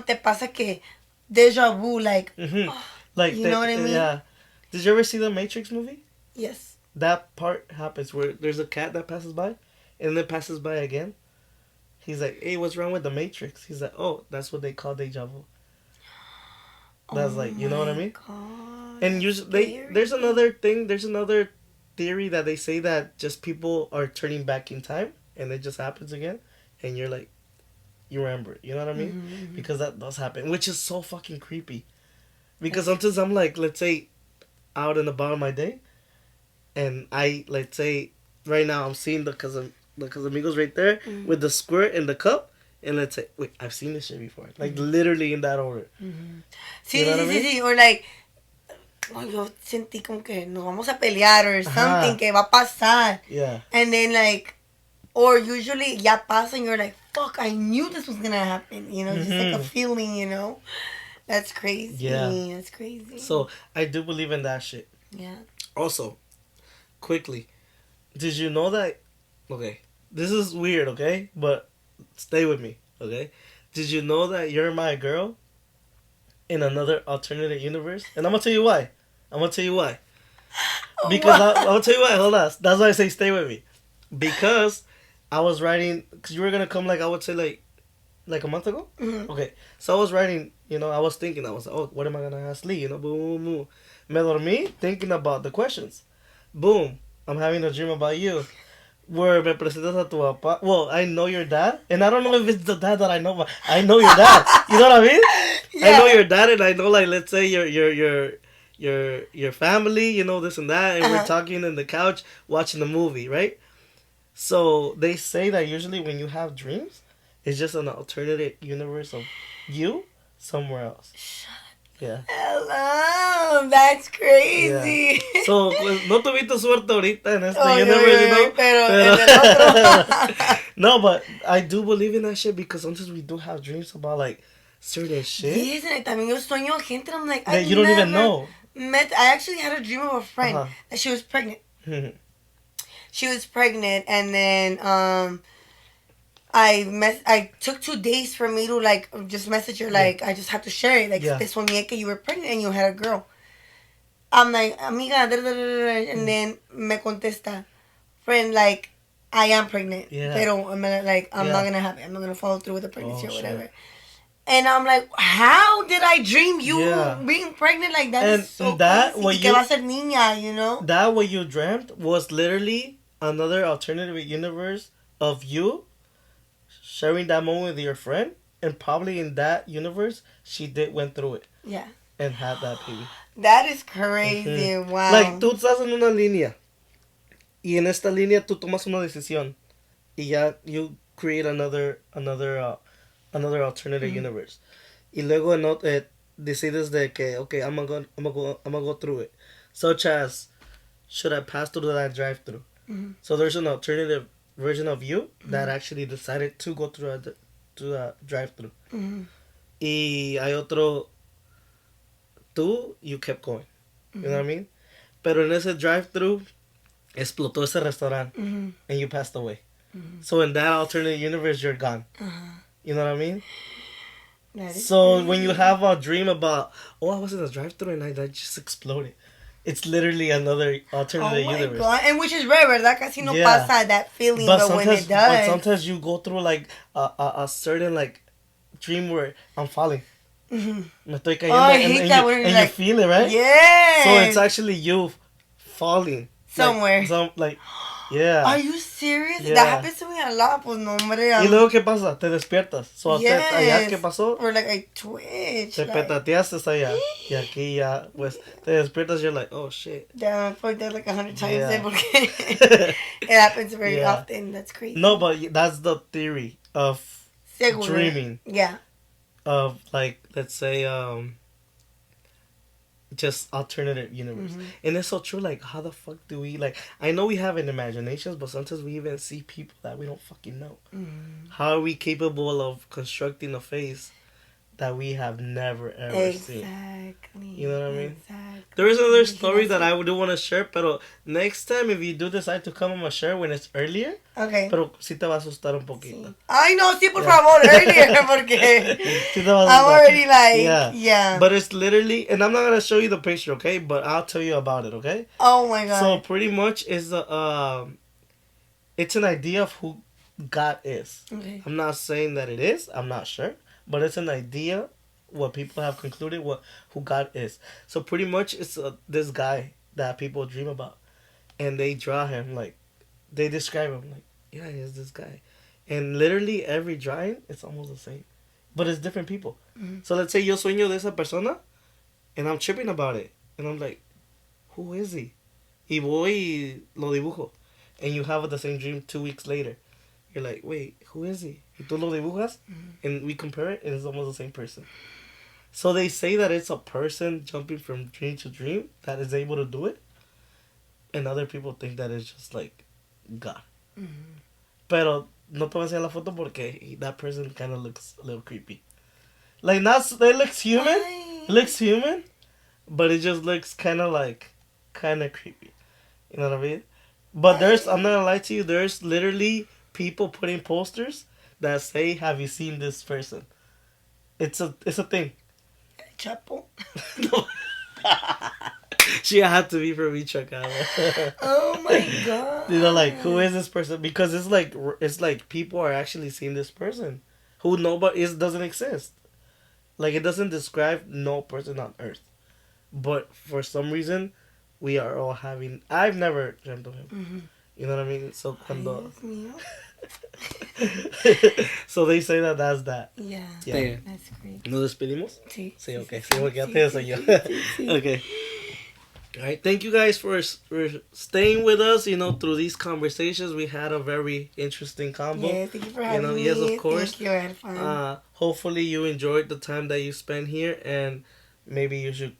te pasa que deja vu, like... Mm-hmm. Like, you know what I mean? Yeah. Did you ever see the Matrix movie? Yes. That part happens where there's a cat that passes by, and then passes by again. He's like, hey, what's wrong with the Matrix? He's like, oh, that's what they call deja vu. That's like, you know what I mean? God, and there's another theory that they say that just people are turning back in time, and it just happens again, and you're like, you remember it, you know what I mean? Mm-hmm. Because that does happen, which is so fucking creepy. Because sometimes I'm like, let's say, out and about my day, and let's say, right now I'm seeing the Casamigos right there with the squirt and the cup, and let's say, wait, I've seen this shit before. Like, literally in that order. Mm-hmm. Sí, you know sí. Or like, yo sentí como que nos vamos a pelear or something, que va a pasar. Yeah. And then like, or usually ya pasa and you're like, fuck, I knew this was gonna happen. Just like a feeling, That's crazy. Yeah. That's crazy. So, I do believe in that shit. Yeah. Also, quickly, did you know that... Okay, this is weird, okay? But stay with me, okay? Did you know that you're my girl in another alternate universe? And I'm going to tell you why. Because I'm going to tell you why. Hold on. That's why I say stay with me. Because I was writing... Because you were going to come, like, I would say, like a month ago? Mm-hmm. Okay. So I was writing, I was thinking. I was like, oh, what am I going to ask Lee? Boom, boom, boom. Me dormí thinking about the questions. Boom. I'm having a dream about you. Where me presentas a tu papá. Well, I know your dad. And I don't know if it's the dad that I know, but I know your dad. You know what I mean? Yeah. I know your dad, and I know, like, let's say your family, this and that. And we're talking in the couch watching the movie, right? So they say that usually when you have dreams, it's just an alternative universe of you somewhere else. Yeah. Hello, that's Yeah. crazy. So, pues, no tuviste suerte ahorita en este Oh, universe, you know? pero en el otro. No, but I do believe in that shit because sometimes we do have dreams about like certain shit Yes, and también yo sueño gente. I'm like, that you don't even know. I actually had a dream of a friend Uh-huh. that she was pregnant. She was pregnant, and then I took 2 days for me to like just message her like I just had to share it like te soñé que you were pregnant and you had a girl. I'm like amiga, and then me contesta, friend, like I am pregnant, pero I'm not gonna have it. I'm not gonna follow through with the pregnancy or whatever. Shit. And I'm like, how did I dream you being pregnant like that? And is so that crazy. Que va a ser niña, you know? That what you dreamt was literally another alternative universe of you sharing that moment with your friend, and probably in that universe she went through it. Yeah. And had that baby. That is crazy. Wow. Like tú estás en una línea y en esta línea tú tomas una decisión y ya you create another alternative universe. Y luego decides de que okay, I'm gonna go through it. Such as, should I pass through that drive-through? So there's an alternative version of you that actually decided to go through a drive-through. Y hay otro, tú, you kept going. You know what I mean? Pero en ese drive-through explotó ese restaurante and you passed away. So in that alternate universe, you're gone. You know what I mean? So when you have a dream about, oh, I was in a drive-thru and I just exploded. It's literally another alternate universe. God. And which is rare, ¿verdad? Casi no pasa that feeling, but when it does. But sometimes you go through like a certain like dream where I'm falling. Me estoy cayendo. I hate that when you feel it, right? Yeah. So it's actually you falling. Somewhere. Yeah. Are you serious? Yeah. That happens to me a lot. Pues no, hombre. ¿Y luego qué pasa? Te despiertas. So allá, ¿qué pasó? Or like I twitch. Te petateaste allá. Y aquí ya, pues, te despiertas, you're like, oh, shit. Yeah, I fucked that like 100 times. Porque it happens very often. That's crazy. No, but that's the theory of dreaming. Yeah. Of, like, let's say, just alternative universe. And it's so true, like, how the fuck do we, like, I know we have an imagination, but sometimes we even see people that we don't fucking know. How are we capable of constructing a face that we have never ever seen? Exactly. You know what I mean? Exactly. There is another story that I do want to share, pero next time if you do decide to come, I'm gonna share when it's earlier. Okay. Pero sí te va a asustar un poquito. Sí. Ay, no, sí, por favor, earlier, porque sí te va a asustar. I'm already like, yeah. But it's literally, and I'm not gonna show you the picture, okay? But I'll tell you about it, okay? Oh my God. So pretty much is it's an idea of who God is. Okay. I'm not saying that it is. I'm not sure. But it's an idea, what people have concluded, who God is. So pretty much it's this guy that people dream about. And they draw him, like, they describe him, like, yeah, he's this guy. And literally every drawing, it's almost the same. But it's different people. So let's say yo sueño de esa persona, and I'm tripping about it. And I'm like, who is he? Y voy y lo dibujo. And you have the same dream 2 weeks later. You're like, wait, who is he? Y tú lo dibujas, and we compare it, and it's almost the same person. So they say that it's a person jumping from dream to dream that is able to do it. And other people think that it's just like God. Pero no te voy a enseñar la foto porque that person kind of looks a little creepy. Like, it looks human. It looks human. But it just looks kind of creepy. You know what I mean? But I'm not gonna lie to you, there's literally people putting posters that say, have you seen this person? It's a thing. Chapo? No. She had to be from Michoacán. Oh my God. You know, like, who is this person? Because it's like people are actually seeing this person who doesn't exist. Like, it doesn't describe no person on earth. But for some reason, we are all having... I've never dreamt of him. You know what I mean? So, cuando... So they say that's that. Yeah. That's great. ¿Nos despedimos? Sí. Sí, ok. Sí, porque antes soy yo. Ok. All right, thank you guys for staying with us. Through these conversations, we had a very interesting combo. Yes, thank you for having me. Yes, of course. Thank you, I had fun. Hopefully, you enjoyed the time that you spent here, and maybe you should,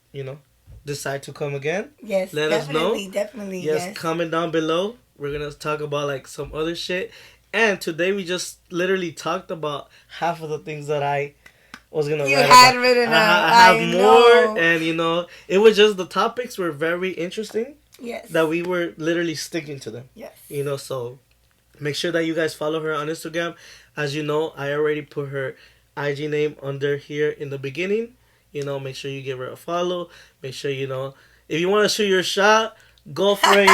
decide to come again. Yes, Let us know. definitely. Yes, comment down below. We're gonna talk about like some other shit. And today we just literally talked about half of the things that I was gonna You write had about. written I out. have I more, know. and it was just the topics were very interesting. Yes. That we were literally sticking to them. Yes. So make sure that you guys follow her on Instagram. As you know, I already put her IG name under here in the beginning. Make sure you give her a follow. Make sure if you want to shoot your shot, go for it.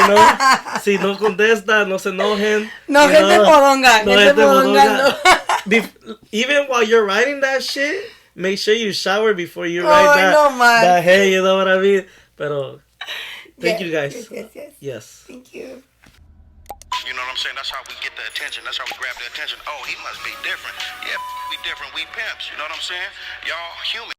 Si no contesta, no se enojen. No, gente podonga. No, Gente gente podonga. Even while you're writing that shit, make sure you shower before you write that. No, man. That hey, you know what I mean? Pero thank you guys. Yes. Thank you. You know what I'm saying? That's how we get the attention. That's how we grab the attention. Oh, he must be different. Yeah, we different. We pimps. You know what I'm saying? Y'all human.